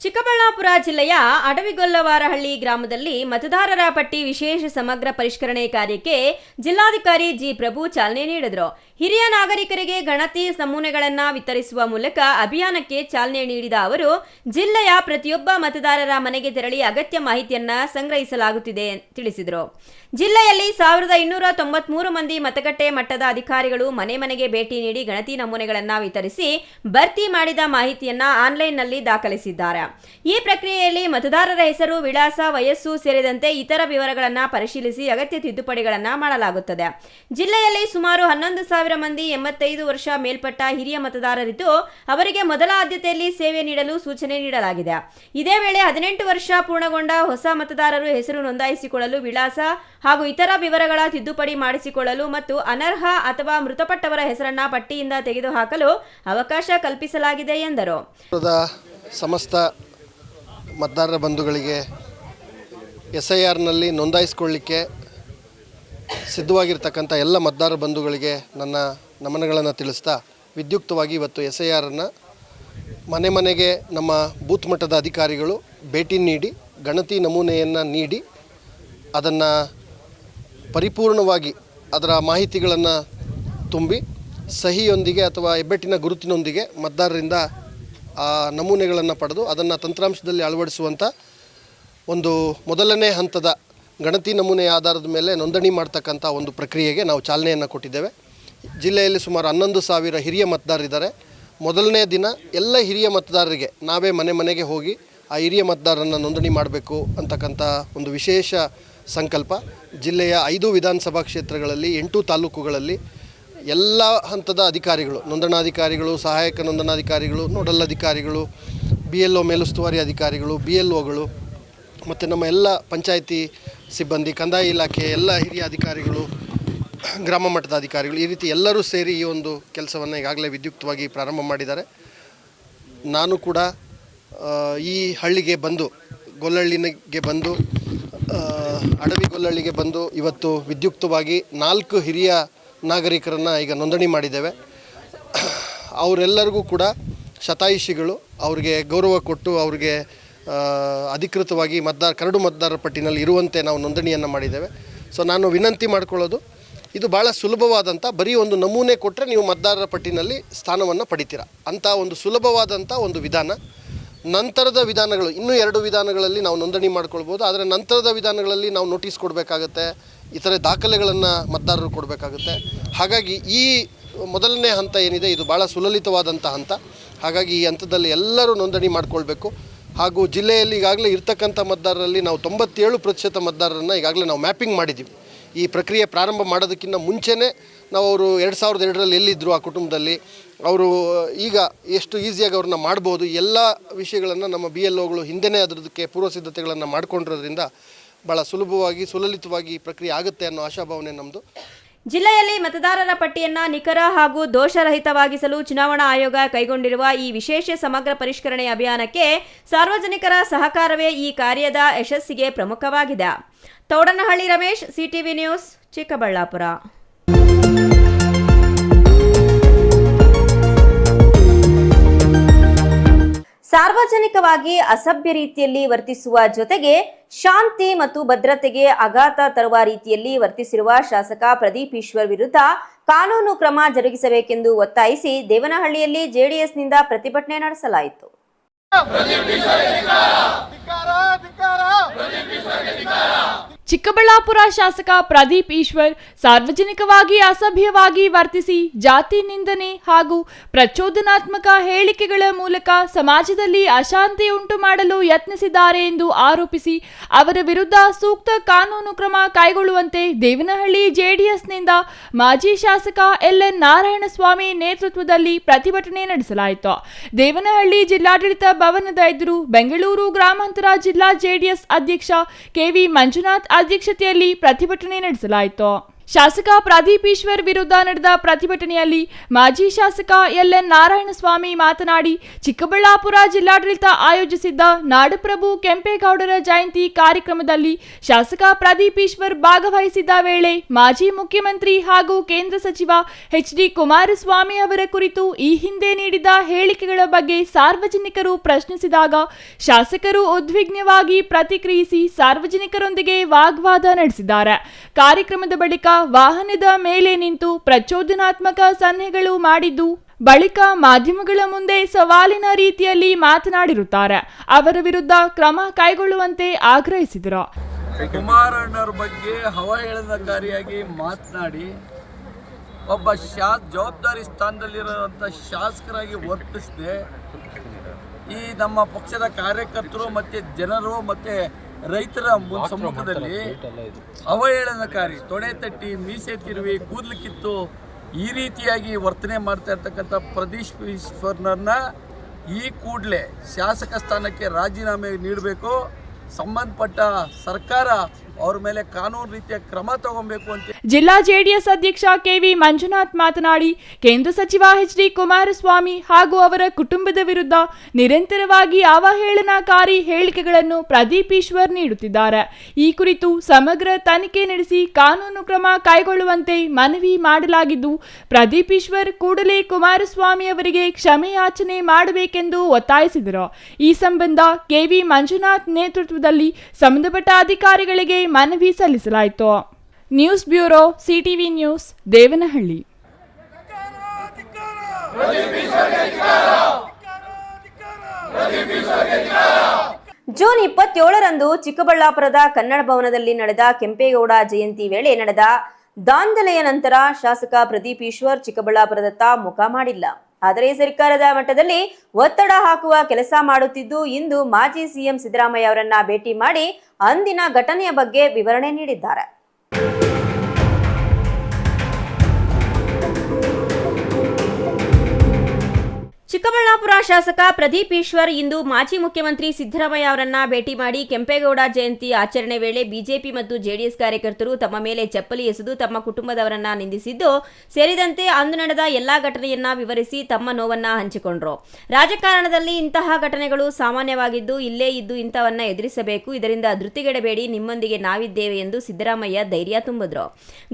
ಚಿಕ್ಕಬಳ್ಳಾಪುರ ಜಿಲ್ಲೆಯ ಅಡವಿಗೊಲ್ಲವಾರಹಳ್ಳಿ ಗ್ರಾಮದಲ್ಲಿ ಮತದಾರರ ಪಟ್ಟಿ ವಿಶೇಷ ಸಮಗ್ರ ಪರಿಷ್ಕರಣೆ ಕಾರ್ಯಕ್ಕೆ ಜಿಲ್ಲಾಧಿಕಾರಿ ಜಿ ಪ್ರಭು ಚಾಲನೆ ನೀಡಿದರು. ಹಿರಿಯ ನಾಗರಿಕರಿಗೆ ಗಣತಿ ನಮೂನೆಗಳನ್ನು ವಿತರಿಸುವ ಮೂಲಕ ಅಭಿಯಾನಕ್ಕೆ ಚಾಲನೆ ನೀಡಿದ ಅವರು, ಜಿಲ್ಲೆಯ ಪ್ರತಿಯೊಬ್ಬ ಮತದಾರರ ಮನೆಗೆ ತೆರಳಿ ಅಗತ್ಯ ಮಾಹಿತಿಯನ್ನ ಸಂಗ್ರಹಿಸಲಾಗುತ್ತಿದೆ ತಿಳಿಸಿದರು. ಜಿಲ್ಲೆಯಲ್ಲಿ 1293 ಮಂದಿ ಮತಗಟ್ಟೆ ಮಟ್ಟದ ಅಧಿಕಾರಿಗಳು ಮನೆ ಮನೆಗೆ ಭೇಟಿ ನೀಡಿ ಗಣತಿ ನಮೂನೆಗಳನ್ನು ವಿತರಿಸಿ ಭರ್ತಿ ಮಾಡಿದ ಮಾಹಿತಿಯನ್ನ ಆನ್ಲೈನ್ನಲ್ಲಿ ದಾಖಲಿಸಿದ್ದಾರೆ. ಈ ಪ್ರಕ್ರಿಯೆಯಲ್ಲಿ ಮತದಾರರ ಹೆಸರು, ವಿಳಾಸ, ವಯಸ್ಸು ಸೇರಿದಂತೆ ಇತರ ವಿವರಗಳನ್ನು ಪರಿಶೀಲಿಸಿ ಅಗತ್ಯ ತಿದ್ದುಪಡಿಗಳನ್ನು ಮಾಡಲಾಗುತ್ತದೆ. ಜಿಲ್ಲೆಯಲ್ಲಿ ಸುಮಾರು 11,000 ಮಂದಿ 85 ವರ್ಷ ಮೇಲ್ಪಟ್ಟ ಹಿರಿಯ ಮತದಾರರಿದ್ದು, ಅವರಿಗೆ ಮೊದಲ ಆದ್ಯತೆಯಲ್ಲಿ ಸೇವೆ ನೀಡಲು ಸೂಚನೆ ನೀಡಲಾಗಿದೆ. ಇದೇ ವೇಳೆ 18 ವರ್ಷ ಪೂರ್ಣಗೊಂಡ ಹೊಸ ಮತದಾರರು ಹೆಸರು ನೋಂದಾಯಿಸಿಕೊಳ್ಳಲು, ವಿಳಾಸ ಹಾಗೂ ಇತರ ವಿವರಗಳ ತಿದ್ದುಪಡಿ ಮಾಡಿಸಿಕೊಳ್ಳಲು ಮತ್ತು ಅನರ್ಹ ಅಥವಾ ಮೃತಪಟ್ಟವರ ಹೆಸರನ್ನ ಪಟ್ಟಿಯಿಂದ ತೆಗೆದುಹಾಕಲು ಅವಕಾಶ ಕಲ್ಪಿಸಲಾಗಿದೆ ಎಂದರು. ಸಮಸ್ತ ಮತದಾರರ ಬಂಧುಗಳಿಗೆ SIRನಲ್ಲಿ ನೋಂದಾಯಿಸಿಕೊಳ್ಳಿಕ್ಕೆ ಸಿದ್ಧವಾಗಿರ್ತಕ್ಕಂಥ ಎಲ್ಲ ಮತದಾರರ ಬಂಧುಗಳಿಗೆ ನನ್ನ ನಮನಗಳನ್ನು ತಿಳಿಸ್ತಾ, ವಿದ್ಯುಕ್ತವಾಗಿ ಇವತ್ತು SIRನ್ನು ಮನೆ ಮನೆಗೆ ನಮ್ಮ ಬೂತ್ ಮಟ್ಟದ ಅಧಿಕಾರಿಗಳು ಭೇಟಿ ನೀಡಿ ಗಣತಿ ನಮೂನೆಯನ್ನು ನೀಡಿ ಅದನ್ನು ಪರಿಪೂರ್ಣವಾಗಿ ಅದರ ಮಾಹಿತಿಗಳನ್ನು ತುಂಬಿ ಸಹಿಯೊಂದಿಗೆ ಅಥವಾ ಹೆಬ್ಬೆಟ್ಟಿನ ಗುರುತಿನೊಂದಿಗೆ ಮತದಾರರಿಂದ ಆ ನಮೂನೆಗಳನ್ನು ಪಡೆದು ಅದನ್ನು ತಂತ್ರಾಂಶದಲ್ಲಿ ಅಳವಡಿಸುವಂಥ ಒಂದು ಮೊದಲನೇ ಹಂತದ ಗಣತಿ ನಮೂನೆಯ ಆಧಾರದ ಮೇಲೆ ನೋಂದಣಿ ಮಾಡ್ತಕ್ಕಂಥ ಒಂದು ಪ್ರಕ್ರಿಯೆಗೆ ನಾವು ಚಾಲನೆಯನ್ನು ಕೊಟ್ಟಿದ್ದೇವೆ. ಜಿಲ್ಲೆಯಲ್ಲಿ ಸುಮಾರು 11,000 ಹಿರಿಯ ಮತದಾರರಿದ್ದಾರೆ. ಮೊದಲನೇ ದಿನ ಎಲ್ಲ ಹಿರಿಯ ಮತದಾರರಿಗೆ ನಾವೇ ಮನೆ ಮನೆಗೆ ಹೋಗಿ ಆ ಹಿರಿಯ ಮತದಾರರನ್ನು ನೋಂದಣಿ ಮಾಡಬೇಕು ಅಂತಕ್ಕಂಥ ಒಂದು ವಿಶೇಷ ಸಂಕಲ್ಪ. ಜಿಲ್ಲೆಯ 5 ವಿಧಾನಸಭಾ ಕ್ಷೇತ್ರಗಳಲ್ಲಿ 8 ತಾಲೂಕುಗಳಲ್ಲಿ ಎಲ್ಲ ಹಂತದ ಅಧಿಕಾರಿಗಳು, ನೋಂದಣಾಧಿಕಾರಿಗಳು, ಸಹಾಯಕ ನೋಂದಣಾಧಿಕಾರಿಗಳು, ನೋಡಲ್ ಅಧಿಕಾರಿಗಳು, BLO ಮೇಲುಸ್ತುವಾರಿ ಅಧಿಕಾರಿಗಳು, BLOಗಳು ಮತ್ತು ನಮ್ಮ ಎಲ್ಲ ಪಂಚಾಯಿತಿ ಸಿಬ್ಬಂದಿ, ಕಂದಾಯ ಇಲಾಖೆ ಎಲ್ಲ ಹಿರಿಯ ಅಧಿಕಾರಿಗಳು, ಗ್ರಾಮ ಮಟ್ಟದ ಅಧಿಕಾರಿಗಳು, ಈ ರೀತಿ ಎಲ್ಲರೂ ಸೇರಿ ಈ ಒಂದು ಕೆಲಸವನ್ನು ಈಗಾಗಲೇ ವಿದ್ಯುಕ್ತವಾಗಿ ಪ್ರಾರಂಭ ಮಾಡಿದ್ದಾರೆ. ನಾನು ಕೂಡ ಈ ಹಳ್ಳಿಗೆ ಬಂದು, ಗೊಲ್ಲಹಳ್ಳಿಗೆ ಬಂದು, ಅಡವಿ ಗೊಲ್ಲಹಳ್ಳಿಗೆ ಬಂದು ಇವತ್ತು ವಿದ್ಯುಕ್ತವಾಗಿ 4 ಹಿರಿಯ ನಾಗರಿಕರನ್ನು ಈಗ ನೋಂದಣಿ ಮಾಡಿದ್ದೇವೆ. ಅವರೆಲ್ಲರಿಗೂ ಕೂಡ ಶತಾಯುಷಿಗಳು, ಅವ್ರಿಗೆ ಗೌರವ ಕೊಟ್ಟು ಅವ್ರಿಗೆ ಅಧಿಕೃತವಾಗಿ ಕರಡು ಮತದಾರರ ಪಟ್ಟಿನಲ್ಲಿ ಇರುವಂತೆ ನಾವು ನೋಂದಣಿಯನ್ನು ಮಾಡಿದ್ದೇವೆ. ಸೊ ನಾನು ವಿನಂತಿ ಮಾಡ್ಕೊಳ್ಳೋದು, ಇದು ಭಾಳ ಸುಲಭವಾದಂಥ, ಬರೀ ಒಂದು ನಮೂನೆ ಕೊಟ್ಟರೆ ನೀವು ಮತದಾರರ ಪಟ್ಟಿನಲ್ಲಿ ಸ್ಥಾನವನ್ನು ಪಡಿತೀರ ಅಂಥ ಒಂದು ಸುಲಭವಾದಂಥ ಒಂದು ವಿಧಾನ. ನಂತರದ ವಿಧಾನಗಳು ಇನ್ನೂ 2 ವಿಧಾನಗಳಲ್ಲಿ ನಾವು ನೋಂದಣಿ ಮಾಡ್ಕೊಳ್ಬೋದು. ಆದರೆ ನಂತರದ ವಿಧಾನಗಳಲ್ಲಿ ನಾವು ನೋಟಿಸ್ ಕೊಡಬೇಕಾಗತ್ತೆ, ಇತರೆ ದಾಖಲೆಗಳನ್ನು ಮತದಾರರು ಕೊಡಬೇಕಾಗುತ್ತೆ. ಹಾಗಾಗಿ ಈ ಮೊದಲನೇ ಹಂತ ಏನಿದೆ ಇದು ಭಾಳ ಸುಲಲಿತವಾದಂಥ ಹಂತ. ಹಾಗಾಗಿ ಈ ಹಂತದಲ್ಲಿ ಎಲ್ಲರೂ ನೋಂದಣಿ ಮಾಡಿಕೊಳ್ಬೇಕು. ಹಾಗೂ ಜಿಲ್ಲೆಯಲ್ಲಿ ಈಗಾಗಲೇ ಇರ್ತಕ್ಕಂಥ ಮತದಾರರಲ್ಲಿ ನಾವು 97% ಮತದಾರರನ್ನು ಈಗಾಗಲೇ ನಾವು ಮ್ಯಾಪಿಂಗ್ ಮಾಡಿದ್ದೀವಿ. ಈ ಪ್ರಕ್ರಿಯೆ ಪ್ರಾರಂಭ ಮಾಡೋದಕ್ಕಿಂತ ಮುಂಚೆನೇ ನಾವು ಅವರು 2002ರಲ್ಲಿ ಎಲ್ಲಿದ್ದರು ಆ ಕುಟುಂಬದಲ್ಲಿ, ಅವರು ಈಗ ಎಷ್ಟು ಈಸಿಯಾಗಿ ಅವ್ರನ್ನ ಮಾಡ್ಬೋದು, ಎಲ್ಲ ವಿಷಯಗಳನ್ನು ನಮ್ಮ BLOಗಳು ಹಿಂದೆಯೇ ಅದಕ್ಕೆ ಪೂರ್ವ ಸಿದ್ಧತೆಗಳನ್ನು ಮಾಡಿಕೊಂಡಿರೋದ್ರಿಂದ ಭಾಳ ಸುಲಭವಾಗಿ ಸುಲಲಿತವಾಗಿ ಈ ಪ್ರಕ್ರಿಯೆ ಆಗುತ್ತೆ ಅನ್ನೋ ಆಶಾಭಾವನೆ ನಮ್ಮದು. ಜಿಲ್ಲೆಯಲ್ಲಿ ಮತದಾರರ ಪಟ್ಟಿಯನ್ನು ನಿಖರ ಹಾಗೂ ದೋಷರಹಿತವಾಗಿಸಲು ಚುನಾವಣಾ ಆಯೋಗ ಕೈಗೊಂಡಿರುವ ಈ ವಿಶೇಷ ಸಮಗ್ರ ಪರಿಷ್ಕರಣೆ ಅಭಿಯಾನಕ್ಕೆ ಸಾರ್ವಜನಿಕರ ಸಹಕಾರವೇ ಈ ಕಾರ್ಯದ ಯಶಸ್ಸಿಗೆ ಪ್ರಮುಖವಾಗಿದೆ. Thoudanahalli Ramesh, CTV news, Chikkaballapur. ಸಾರ್ವಜನಿಕವಾಗಿ ಅಸಭ್ಯ ರೀತಿಯಲ್ಲಿ ವರ್ತಿಸುವ ಜೊತೆಗೆ ಶಾಂತಿ ಮತ್ತು ಭದ್ರತೆಗೆ ಆಘಾತ ತರುವ ರೀತಿಯಲ್ಲಿ ವರ್ತಿಸಿರುವ ಶಾಸಕ ಪ್ರದೀಪ್ ಈಶ್ವರ್ ವಿರುದ್ಧ ಕಾನೂನು ಕ್ರಮ ಜರುಗಿಸಬೇಕೆಂದು ಒತ್ತಾಯಿಸಿ ದೇವನಹಳ್ಳಿಯಲ್ಲಿ JDSನಿಂದ ಪ್ರತಿಭಟನೆ ನಡೆಸಲಾಯಿತು. ಚಿಕ್ಕಬಳ್ಳಾಪುರ ಶಾಸಕ ಪ್ರದೀಪ್ ಈಶ್ವರ್ ಸಾರ್ವಜನಿಕವಾಗಿ ಅಸಭ್ಯವಾಗಿ ವರ್ತಿಸಿ ಜಾತಿ ನಿಂದನೆ ಹಾಗೂ ಪ್ರಚೋದನಾತ್ಮಕ ಹೇಳಿಕೆಗಳ ಮೂಲಕ ಸಮಾಜದಲ್ಲಿ ಅಶಾಂತಿ ಉಂಟು ಮಾಡಲು ಯತ್ನಿಸಿದ್ದಾರೆ ಎಂದು ಆರೋಪಿಸಿ ಅವರ ವಿರುದ್ಧ ಸೂಕ್ತ ಕಾನೂನು ಕ್ರಮ ಕೈಗೊಳ್ಳುವಂತೆ ದೇವನಹಳ್ಳಿ JDSನಿಂದ ಮಾಜಿ ಶಾಸಕ LN ನಾರಾಯಣಸ್ವಾಮಿ ನೇತೃತ್ವದಲ್ಲಿ ಪ್ರತಿಭಟನೆ ನಡೆಸಲಾಯಿತು. ದೇವನಹಳ್ಳಿ ಜಿಲ್ಲಾಡಳಿತ ಭವನದ ಎದುರು ಬೆಂಗಳೂರು ಗ್ರಾಮಾಂತರ ಜಿಲ್ಲಾ JDS ಅಧ್ಯಕ್ಷ KV ಮಂಜುನಾಥ್ ಅಧ್ಯಕ್ಷತೆಯಲ್ಲಿ ಪ್ರತಿಭಟನೆ ನಡೆಸಲಾಯಿತು. ಶಾಸಕ ಪ್ರದೀಪ್ ಈಶ್ವರ್ ವಿರುದ್ಧ ನಡೆದ ಪ್ರತಿಭಟನೆಯಲ್ಲಿ ಮಾಜಿ ಶಾಸಕ LN ನಾರಾಯಣಸ್ವಾಮಿ ಮಾತನಾಡಿ, ಚಿಕ್ಕಬಳ್ಳಾಪುರ ಜಿಲ್ಲಾಡಳಿತ ಆಯೋಜಿಸಿದ್ದ ನಾಡಪ್ರಭು ಕೆಂಪೇಗೌಡರ ಜಯಂತಿ ಕಾರ್ಯಕ್ರಮದಲ್ಲಿ ಶಾಸಕ ಪ್ರದೀಪ್ ಈಶ್ವರ್ ಭಾಗವಹಿಸಿದ್ದ ವೇಳೆ ಮಾಜಿ ಮುಖ್ಯಮಂತ್ರಿ ಹಾಗೂ ಕೇಂದ್ರ ಸಚಿವ HD ಕುಮಾರಸ್ವಾಮಿ ಅವರ ಕುರಿತು ಈ ಹಿಂದೆ ನೀಡಿದ ಹೇಳಿಕೆಗಳ ಬಗ್ಗೆ ಸಾರ್ವಜನಿಕರು ಪ್ರಶ್ನಿಸಿದಾಗ ಶಾಸಕರು ಉದ್ವಿಗ್ನವಾಗಿ ಪ್ರತಿಕ್ರಿಯಿಸಿ ಸಾರ್ವಜನಿಕರೊಂದಿಗೆ ವಾಗ್ವಾದ ನಡೆಸಿದ್ದಾರೆ. ಕಾರ್ಯಕ್ರಮದ ಬಳಿಕ ವಾಹನದ ಮೇಲೆ ನಿಂತು ಪ್ರಚೋದನಾತ್ಮಕ ಸನ್ನೆಗಳು ಮಾಡಿದ್ದು ಬಳಿಕ ಮಾಧ್ಯಮಗಳ ಮುಂದೆ ಸವಾಲಿನ ರೀತಿಯಲ್ಲಿ ಮಾತನಾಡಿರುತ್ತಾರೆ. ಅವರ ವಿರುದ್ಧ ಕ್ರಮ ಕೈಗೊಳ್ಳುವಂತೆ ಆಗ್ರಹಿಸಿದರು. ಕುಮಾರಣ್ಣವ್ರ ಬಗ್ಗೆ ಅವಹೇಳನಕಾರಿಯಾಗಿ ಮಾತನಾಡಿ ಒಬ್ಬ ಜವಾಬ್ದಾರಿ ಸ್ಥಾನದಲ್ಲಿರುವಂಥ ಶಾಸಕರಾಗಿ ವರ್ತಿಸದೆ ಈ ನಮ್ಮ ಪಕ್ಷದ ಕಾರ್ಯಕರ್ತರು ಮತ್ತು ಜನರು ಮತ್ತು ರೈತರ ಸಮ್ಮುಖದಲ್ಲಿ ಅವಹೇಳನಕಾರಿ, ತೊಡೆ ತಟ್ಟಿ, ಮೀಸೆ ತಿರುವಿ, ಕೂದಲು ಕಿತ್ತು ಈ ರೀತಿಯಾಗಿ ವರ್ತನೆ ಮಾಡ್ತಾ ಇರ್ತಕ್ಕಂಥ ಪ್ರದೀಪ್ ಈಶ್ವರ್ನನ್ನ ಈ ಕೂಡಲೇ ಶಾಸಕ ಸ್ಥಾನಕ್ಕೆ ರಾಜೀನಾಮೆ ನೀಡಬೇಕು. ಸಂಬಂಧಪಟ್ಟ ಸರ್ಕಾರ ಅವ್ರ ಮೇಲೆ ಕಾನೂನು ರೀತಿಯ ಕ್ರಮ ತಗೊಬೇಕು ಅಂತ ಜಿಲ್ಲಾ JDS ಅಧ್ಯಕ್ಷ KV ಮಂಜುನಾಥ್ ಮಾತನಾಡಿ, ಕೇಂದ್ರ ಸಚಿವ HD ಕುಮಾರಸ್ವಾಮಿ ಹಾಗೂ ಅವರ ಕುಟುಂಬದ ವಿರುದ್ಧ ನಿರಂತರವಾಗಿ ಅವಹೇಳನಕಾರಿ ಹೇಳಿಕೆಗಳನ್ನು ಪ್ರದೀಪ್ ಈಶ್ವರ್ ನೀಡುತ್ತಿದ್ದಾರೆ. ಈ ಕುರಿತು ಸಮಗ್ರ ತನಿಖೆ ನಡೆಸಿ ಕಾನೂನು ಕ್ರಮ ಕೈಗೊಳ್ಳುವಂತೆ ಮನವಿ ಮಾಡಲಾಗಿದ್ದು, ಪ್ರದೀಪ್ ಈಶ್ವರ್ ಕೂಡಲೇ ಕುಮಾರಸ್ವಾಮಿ ಅವರಿಗೆ ಕ್ಷಮೆಯಾಚನೆ ಮಾಡಬೇಕೆಂದು ಒತ್ತಾಯಿಸಿದರು. ಈ ಸಂಬಂಧ KV ಮಂಜುನಾಥ್ ನೇತೃತ್ವದಲ್ಲಿ ಸಂಬಂಧಪಟ್ಟ ಅಧಿಕಾರಿಗಳಿಗೆ ಮನವಿ ಸಲ್ಲಿಸಲಾಯಿತು. News bureau, CTV news, Devanahalli. June 27ರಂದು ಚಿಕ್ಕಬಳ್ಳಾಪುರದ ಕನ್ನಡ ಭವನದಲ್ಲಿ ನಡೆದ ಕೆಂಪೇಗೌಡ ಜಯಂತಿ ವೇಳೆ ನಡೆದ ದಾಂಧಲೆಯ ನಂತರ ಶಾಸಕ ಪ್ರದೀಪ್ ಈಶ್ವರ್ ಚಿಕ್ಕಬಳ್ಳಾಪುರದತ್ತ ಮುಖ ಮಾಡಿಲ್ಲ. ಆದರೆ ಸರ್ಕಾರದ ಮಟ್ಟದಲ್ಲಿ ಒತ್ತಡ ಹಾಕುವ ಕೆಲಸ ಮಾಡುತ್ತಿದ್ದು, ಇಂದು ಮಾಜಿ ಸಿಎಂ ಸಿದ್ದರಾಮಯ್ಯ ಅವರನ್ನ ಭೇಟಿ ಮಾಡಿ ಅಂದಿನ ಘಟನೆಯ ಬಗ್ಗೆ ವಿವರಣೆ ನೀಡಿದ್ದಾರೆ. ಚಿಕ್ಕಬಳ್ಳಾಪುರ ಶಾಸಕ ಪ್ರದೀಪ್ ಈಶ್ವರ್ ಇಂದು ಮಾಜಿ ಮುಖ್ಯಮಂತ್ರಿ ಸಿದ್ದರಾಮಯ್ಯ ಅವರನ್ನ ಭೇಟಿ ಮಾಡಿ ಕೆಂಪೇಗೌಡ ಜಯಂತಿ ಆಚರಣೆ ವೇಳೆ ಬಿಜೆಪಿ ಮತ್ತು ಜೆಡಿಎಸ್ ಕಾರ್ಯಕರ್ತರು ತಮ್ಮ ಮೇಲೆ ಚಪ್ಪಲಿ ಎಸೆದು ತಮ್ಮ ಕುಟುಂಬದವರನ್ನ ನಿಂದಿಸಿದ್ದು ಸೇರಿದಂತೆ ಅಂದು ನಡೆದ ಎಲ್ಲಾ ಘಟನೆಯನ್ನ ವಿವರಿಸಿ ತಮ್ಮ ನೋವನ್ನ ಹಂಚಿಕೊಂಡ್ರು. ರಾಜಕಾರಣದಲ್ಲಿ ಇಂತಹ ಘಟನೆಗಳು ಸಾಮಾನ್ಯವಾಗಿದ್ದು, ಇಲ್ಲೇ ಇದ್ದು ಇಂಥವನ್ನ ಎದುರಿಸಬೇಕು, ಇದರಿಂದ ಧೃತಿಗೆಡಬೇಡಿ, ನಿಮ್ಮೊಂದಿಗೆ ನಾವಿದ್ದೇವೆ ಎಂದು ಸಿದ್ದರಾಮಯ್ಯ ಧೈರ್ಯ ತುಂಬಿದ್ರು.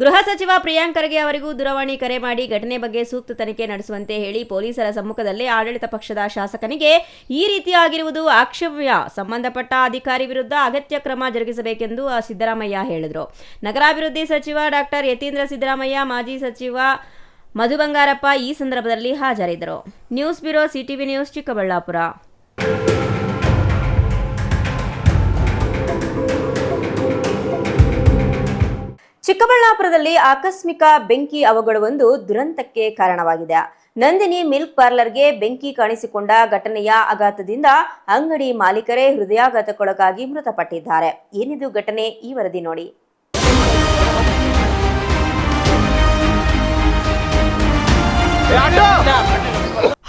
ಗೃಹ ಸಚಿವ ಪ್ರಿಯಾಂಕ್ ಖರ್ಗೆ ಅವರಿಗೂ ದೂರವಾಣಿ ಕರೆ ಮಾಡಿ ಘಟನೆ ಬಗ್ಗೆ ಸೂಕ್ತ ತನಿಖೆ ನಡೆಸುವಂತೆ ಹೇಳಿ ಪೊಲೀಸರ ಸಮ್ಮುಖದಲ್ಲಿ ಆಡಳಿತ ಪಕ್ಷದ ಶಾಸಕನಿಗೆ ಈ ರೀತಿಯಾಗಿರುವುದು ಆಕ್ಷೇಪ್ಯ, ಸಂಬಂಧಪಟ್ಟ ಅಧಿಕಾರಿ ವಿರುದ್ಧ ಅಗತ್ಯ ಕ್ರಮ ಜರುಗಿಸಬೇಕೆಂದು ಸಿದ್ದರಾಮಯ್ಯ ಹೇಳಿದರು. ನಗರಾಭಿವೃದ್ಧಿ ಸಚಿವ ಡಾಕ್ಟರ್ ಯತೀಂದ್ರ ಸಿದ್ದರಾಮಯ್ಯ, ಮಾಜಿ ಸಚಿವ ಮಧು ಬಂಗಾರಪ್ಪ ಈ ಸಂದರ್ಭದಲ್ಲಿ ಹಾಜರಿದ್ದರು. News bureau, CTV news, Chikkaballapura. ಚಿಕ್ಕಬಳ್ಳಾಪುರದಲ್ಲಿ ಆಕಸ್ಮಿಕ ಬೆಂಕಿ ಅವಘಡವೊಂದು ದುರಂತಕ್ಕೆ ಕಾರಣವಾಗಿದೆ. ನಂದಿನಿ ಮಿಲ್ಕ್ ಪಾರ್ಲರ್ಗೆ ಬೆಂಕಿ ಕಾಣಿಸಿಕೊಂಡ ಘಟನೆಯ ಆಘಾತದಿಂದ ಅಂಗಡಿ ಮಾಲೀಕರೇ ಹೃದಯಾಘಾತಕ್ಕೊಳಗಾಗಿ ಮೃತಪಟ್ಟಿದ್ದಾರೆ. ಏನಿದು ಘಟನೆ, ಈ ವರದಿ ನೋಡಿ.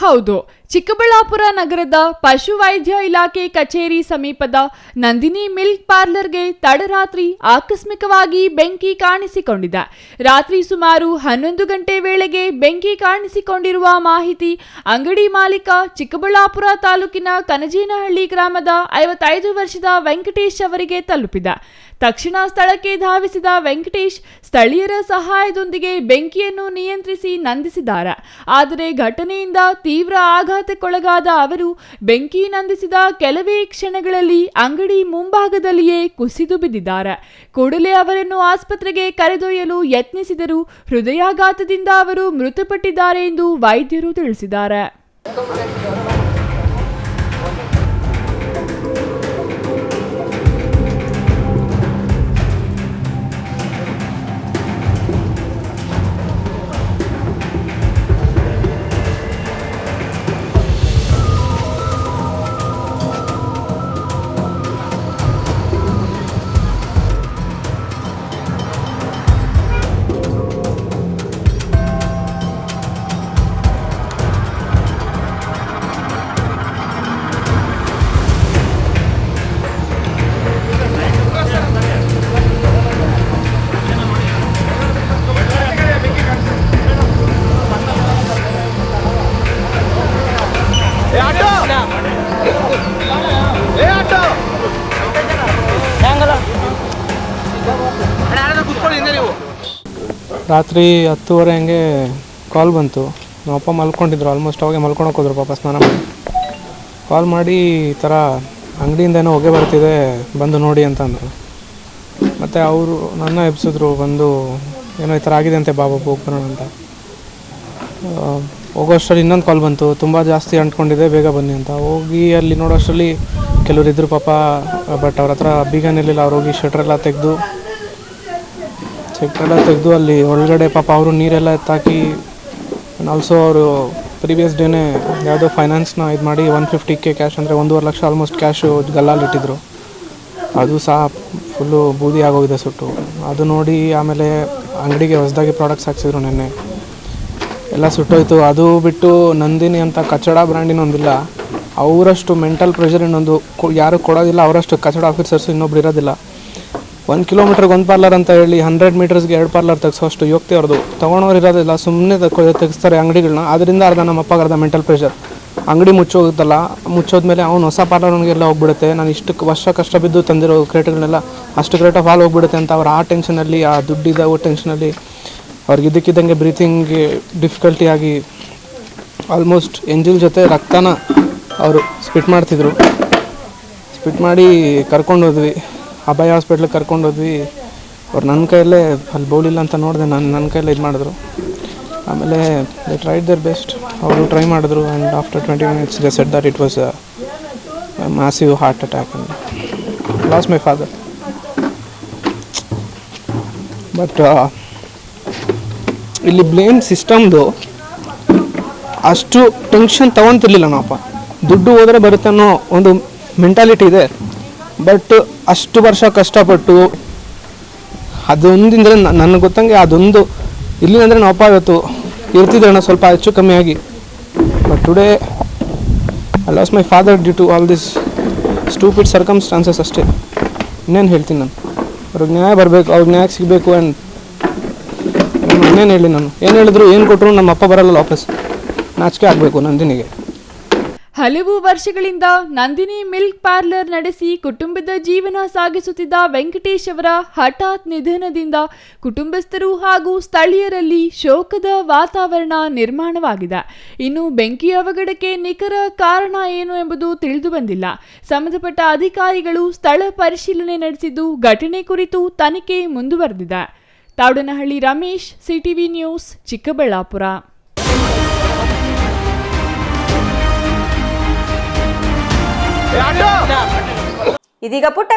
ಹೌದು, ಚಿಕ್ಕಬಳ್ಳಾಪುರ ನಗರದ ಪಶುವೈದ್ಯ ಇಲಾಖೆ ಕಚೇರಿ ಸಮೀಪದ ನಂದಿನಿ ಮಿಲ್ಕ್ ಪಾರ್ಲರ್ಗೆ ತಡರಾತ್ರಿ ಆಕಸ್ಮಿಕವಾಗಿ ಬೆಂಕಿ ಕಾಣಿಸಿಕೊಂಡಿದೆ. ರಾತ್ರಿ ಸುಮಾರು 11 ಗಂಟೆ ವೇಳೆಗೆ ಬೆಂಕಿ ಕಾಣಿಸಿಕೊಂಡಿರುವ ಮಾಹಿತಿ ಅಂಗಡಿ ಮಾಲೀಕ ಚಿಕ್ಕಬಳ್ಳಾಪುರ ತಾಲೂಕಿನ ಕನಜೇನಹಳ್ಳಿ ಗ್ರಾಮದ 55 ವರ್ಷದ ವೆಂಕಟೇಶ್ ಅವರಿಗೆ ತಲುಪಿದೆ. ತಕ್ಷಣ ಸ್ಥಳಕ್ಕೆ ಧಾವಿಸಿದ ವೆಂಕಟೇಶ್ ಸ್ಥಳೀಯರ ಸಹಾಯದೊಂದಿಗೆ ಬೆಂಕಿಯನ್ನು ನಿಯಂತ್ರಿಸಿ ನಂದಿಸಿದ್ದಾರೆ. ಆದರೆ ಘಟನೆಯಿಂದ ತೀವ್ರ ಆಘಾತಕ್ಕೊಳಗಾದ ಅವರು ಬೆಂಕಿ ನಂದಿಸಿದ ಕೆಲವೇ ಕ್ಷಣಗಳಲ್ಲಿ ಅಂಗಡಿ ಮುಂಭಾಗದಲ್ಲಿಯೇ ಕುಸಿದು ಬಿದ್ದಿದ್ದಾರೆ. ಕೂಡಲೇ ಅವರನ್ನು ಆಸ್ಪತ್ರೆಗೆ ಕರೆದೊಯ್ಯಲು ಯತ್ನಿಸಿದರೂ ಹೃದಯಾಘಾತದಿಂದ ಅವರು ಮೃತಪಟ್ಟಿದ್ದಾರೆ ಎಂದು ವೈದ್ಯರು ತಿಳಿಸಿದ್ದಾರೆ. ರಾತ್ರಿ 10:30 ಹಂಗೆ ಕಾಲ್ ಬಂತು. ನಮ್ಮಪ್ಪ ಮಲ್ಕೊಂಡಿದ್ರು, ಆಲ್ಮೋಸ್ಟ್ ಅವಾಗೆ ಮಲ್ಕೊಳಕ್ಕೆ ಹೋದ್ರು, ಪಾಪ ಸ್ನಾನ ಮಾಡಿ ಕಾಲ್ ಮಾಡಿ ಈ ಥರ ಅಂಗಡಿಯಿಂದ ಏನೋ ಹೊಗೆ ಬರ್ತಿದೆ, ಬಂದು ನೋಡಿ ಅಂತ ಅಂದರು. ಮತ್ತು ಅವರು ನನ್ನ ಎಬ್ಸಿದ್ರು, ಬಂದು ಏನೋ ಈ ಥರ ಆಗಿದೆ ಅಂತೆ, ಬಾಬಾ ಹೋಗಿ ಬರೋಣ ಅಂತ. ಹೋಗೋಷ್ಟರಲ್ಲಿ ಇನ್ನೊಂದು ಕಾಲ್ ಬಂತು, ತುಂಬ ಜಾಸ್ತಿ ಅಂಟ್ಕೊಂಡಿದೆ, ಬೇಗ ಬನ್ನಿ ಅಂತ. ಹೋಗಿ ಅಲ್ಲಿ ನೋಡೋಷ್ಟರಲ್ಲಿ ಕೆಲವರು ಇದ್ದರು ಪಾಪ, ಬಟ್ ಅವ್ರ ಹತ್ರ ಬೀಗನಿರಲಿಲ್ಲ. ಅವ್ರು ಹೋಗಿ ಶಟ್ರೆಲ್ಲ ತೆಗೆದು ಅಲ್ಲಿ ಒಳಗಡೆ ಪಾಪ ಅವರು ನೀರೆಲ್ಲ ಎತ್ತಾಕಿ, ಆಲ್ಸೋ ಅವರು ಪ್ರೀವಿಯಸ್ ಡೇನೇ ಯಾವುದೋ ಫೈನಾನ್ಸ್ನ ಇದು ಮಾಡಿ 150K ಕ್ಯಾಶ್, ಅಂದರೆ 1.5 ಲಕ್ಷ ಆಲ್ಮೋಸ್ಟ್ ಕ್ಯಾಶು ಗಲ್ಲಲ್ಲಿಟ್ಟಿದ್ರು. ಅದು ಸಹ ಫುಲ್ಲು ಬೂದಿ ಆಗೋಗಿದೆ ಸುಟ್ಟು. ಅದು ನೋಡಿ ಆಮೇಲೆ ಅಂಗಡಿಗೆ ಹೊಸದಾಗಿ ಪ್ರಾಡಕ್ಟ್ಸ್ ಹಾಕ್ಸಿದ್ರು, ನೆನ್ನೆ ಎಲ್ಲ ಸುಟ್ಟೋಯ್ತು. ಅದು ಬಿಟ್ಟು ನಂದಿನಿ ಅಂತ ಕಚಡ ಬ್ರ್ಯಾಂಡಿನ ಒಂದಿಲ್ಲ, ಅವರಷ್ಟು ಮೆಂಟಲ್ ಪ್ರೆಷರ್ ಇನ್ನೊಂದು ಯಾರು ಕೊಡೋದಿಲ್ಲ, ಅವರಷ್ಟು ಕಚಡ ಆಫೀಸರ್ಸು ಇನ್ನೊಬ್ರು ಇರೋದಿಲ್ಲ. 1 ಕಿಲೋಮೀಟ್ರಿಗೆ 1 ಪಾರ್ಲರ್ ಅಂತ ಹೇಳಿ 100 ಮೀಟರ್ಸ್ಗೆ 2 ಪಾರ್ಲರ್ ತೆಗೆಸೋಷ್ಟು ಯೋಗ್ಯತೆ ಅವ್ರದ್ದು. ತೊಗೊಳೋರು ಇರೋದಿಲ್ಲ, ಸುಮ್ಮನೆ ತೆಗೆಸ್ತಾರೆ ಅಂಗಡಿಗಳನ್ನ. ಅದರಿಂದ ನಮ್ಮ ಅಪ್ಪಗೆ ಮೆಂಟಲ್ ಪ್ರೆಷರ್. ಅಂಗಡಿ ಮುಚ್ಚೋಗುತ್ತಲ್ಲ, ಮುಚ್ಚೋದ್ಮೇಲೆ ಅವ್ನು ಹೊಸ ಪಾರ್ಲರ್ಗೆಲ್ಲ ಹೋಗ್ಬಿಡುತ್ತೆ. ನಾನು ಇಷ್ಟು ವರ್ಷ ಕಷ್ಟ ಬಿದ್ದು ತಂದಿರೋ ಕ್ರೇಟ್ಗಳನ್ನೆಲ್ಲ ಅಷ್ಟು ಕ್ರೇಟ್ ಆಫ್ ಹಾಲ್ ಹೋಗ್ಬಿಡುತ್ತೆ ಅಂತ ಅವ್ರು ಆ ಟೆನ್ಷನಲ್ಲಿ, ಆ ದುಡ್ಡಿದ ಟೆನ್ಷನಲ್ಲಿ ಅವ್ರಿಗೆ ಇದಕ್ಕಿದ್ದಂಗೆ ಬ್ರೀತಿಂಗ್ಗೆ ಡಿಫಿಕಲ್ಟಿ ಆಗಿ ಆಲ್ಮೋಸ್ಟ್ ಎಂಜಿಲ್ ಜೊತೆ ರಕ್ತನ ಅವರು ಸ್ಪಿಟ್ ಮಾಡ್ತಿದ್ರು. ಸ್ಪಿಟ್ ಮಾಡಿ ಕರ್ಕೊಂಡೋದ್ವಿ, ಅಭಯ ಹಾಸ್ಪಿಟ್ಲಿಗೆ ಕರ್ಕೊಂಡೋದ್ವಿ. ಅವ್ರು ನನ್ನ ಕೈಯಲ್ಲೇ ಅಲ್ಲಿ ಬೌಲಿಲ್ಲ ಅಂತ ನೋಡಿದೆ, ನನ್ನ ಕೈಯಲ್ಲೇ ಇದು ಮಾಡಿದ್ರು. ಆಮೇಲೆ ದೇ ಟ್ರೈಡ್ ದೇರ್ ಬೆಸ್ಟ್. ಅವರು ಟ್ರೈ ಮಾಡಿದ್ರು and after 20 minutes they said that it was massive heart attack and loss my father. But ಇಲ್ಲಿ ಬ್ಲೇಮ್ ಸಿಸ್ಟಮ್ದು ಅಷ್ಟು ಟೆನ್ಷನ್ ತೊಗೊತಿರ್ಲಿಲ್ಲ ನಾವಪ್ಪ. ದುಡ್ಡು ಹೋದರೆ ಬರುತ್ತೆ ಅನ್ನೋ ಒಂದು ಮೆಂಟಾಲಿಟಿ ಇದೆ. ಬಟ್ ಅಷ್ಟು ವರ್ಷ ಕಷ್ಟಪಟ್ಟು ಅದೊಂದಿಂದರೆ ನನಗೆ ಗೊತ್ತಂಗೆ ಅದೊಂದು ಇಲ್ಲಿ ಅಂದರೆ ನಾವಪ್ಪ ಇವತ್ತು ಇರ್ತಿದ್ರಣ್ಣ ಸ್ವಲ್ಪ ಹೆಚ್ಚು ಕಮ್ಮಿ ಆಗಿ. But today I lost my father due to all this stupid circumstances ಅಷ್ಟೇ. ಇನ್ನೇನು ಹೇಳ್ತೀನಿ ನಾನು, ಅವ್ರಿಗೆ ನ್ಯಾಯ ಬರಬೇಕು, ಅವ್ರಿಗೆ ನ್ಯಾಯ ಸಿಗಬೇಕು. ಆ್ಯಂಡ್ ಇನ್ನೇನು ಹೇಳಿ, ನಾನು ಏನು ಹೇಳಿದ್ರು ಏನು ಕೊಟ್ಟರು ನಮ್ಮ ಅಪ್ಪ ಬರಲ್ಲ ವಾಪಸ್. ನಾಚಿಕೆ ಆಗಬೇಕು ನಂದಿನಿಗೆ. ಹಲವು ವರ್ಷಗಳಿಂದ ನಂದಿನಿ ಮಿಲ್ಕ್ ಪಾರ್ಲರ್ ನಡೆಸಿ ಕುಟುಂಬದ ಜೀವನ ಸಾಗಿಸುತ್ತಿದ್ದ ವೆಂಕಟೇಶ್ ಅವರ ಹಠಾತ್ ನಿಧನದಿಂದ ಕುಟುಂಬಸ್ಥರು ಹಾಗೂ ಸ್ಥಳೀಯರಲ್ಲಿ ಶೋಕದ ವಾತಾವರಣ ನಿರ್ಮಾಣವಾಗಿದೆ. ಇನ್ನು ಬೆಂಕಿ ಅವಘಡಕ್ಕೆ ನಿಖರ ಕಾರಣ ಏನು ಎಂಬುದು ತಿಳಿದು ಬಂದಿಲ್ಲ. ಸಂಬಂಧಪಟ್ಟ ಅಧಿಕಾರಿಗಳು ಸ್ಥಳ ಪರಿಶೀಲನೆ ನಡೆಸಿದ್ದು ಘಟನೆ ಕುರಿತು ತನಿಖೆ ಮುಂದುವರೆದಿದೆ. ತಾವಡನಹಳ್ಳಿ ರಮೇಶ್, ಸಿಟಿವಿ ನ್ಯೂಸ್, ಚಿಕ್ಕಬಳ್ಳಾಪುರ. ಇದೀಗ ಪುಟ್ಟ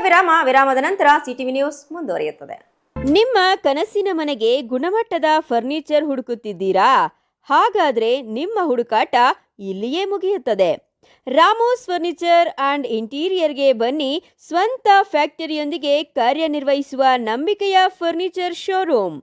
ವಿರಾಮದ ನಂತರ ಸಿಟಿವಿ ನ್ಯೂಸ್ ಮುಂದುವರಿಯುತ್ತದೆ. ನಿಮ್ಮ ಕನಸಿನ ಮನೆಗೆ ಗುಣಮಟ್ಟದ ಫರ್ನಿಚರ್ ಹುಡುಕುತ್ತಿದ್ದೀರಾ? ಹಾಗಾದ್ರೆ ನಿಮ್ಮ ಹುಡುಕಾಟ ಇಲ್ಲಿಯೇ ಮುಗಿಯುತ್ತದೆ. ರಾಮೋಸ್ ಫರ್ನಿಚರ್ ಅಂಡ್ ಇಂಟೀರಿಯರ್ಗೆ ಬನ್ನಿ. ಸ್ವಂತ ಫ್ಯಾಕ್ಟರಿಯೊಂದಿಗೆ ಕಾರ್ಯನಿರ್ವಹಿಸುವ ನಂಬಿಕೆಯ ಫರ್ನಿಚರ್ ಶೋರೂಮ್.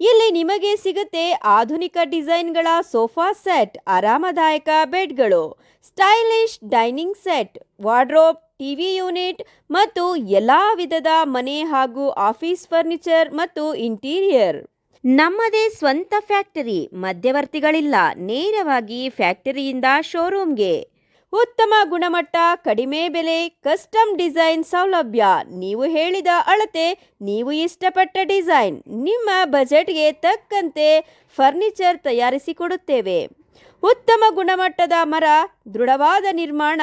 ಇಲ್ಲಿ ನಿಮಗೆ ಸಿಗುತ್ತೆ ಆಧುನಿಕ ಡಿಸೈನ್ಗಳ ಸೋಫಾ ಸೆಟ್, ಆರಾಮದಾಯಕ ಬೆಡ್ಗಳು, stylish dining set, wardrobe, TV unit ಮತ್ತು ಎಲ್ಲಾ ವಿಧದ ಮನೆ ಹಾಗೂ ಆಫೀಸ್ ಫರ್ನಿಚರ್ ಮತ್ತು ಇಂಟೀರಿಯರ್. ನಮ್ಮದೇ ಸ್ವಂತ ಫ್ಯಾಕ್ಟರಿ, ಮಧ್ಯವರ್ತಿಗಳಿಲ್ಲ. ನೇರವಾಗಿ ಫ್ಯಾಕ್ಟರಿಯಿಂದ ಶೋರೂಮ್ಗೆ. ಉತ್ತಮ ಗುಣಮಟ್ಟ, ಕಡಿಮೆ ಬೆಲೆ, ಕಸ್ಟಮ್ ಡಿಸೈನ್ ಸೌಲಭ್ಯ. ನೀವು ಹೇಳಿದ ಅಳತೆ, ನೀವು ಇಷ್ಟಪಟ್ಟ ಡಿಸೈನ್, ನಿಮ್ಮ ಬಜೆಟ್ಗೆ ತಕ್ಕಂತೆ ಫರ್ನಿಚರ್ ತಯಾರಿಸಿಕೊಡುತ್ತೇವೆ. ಉತ್ತಮ ಗುಣಮಟ್ಟದ ಮರ, ದೃಢವಾದ ನಿರ್ಮಾಣ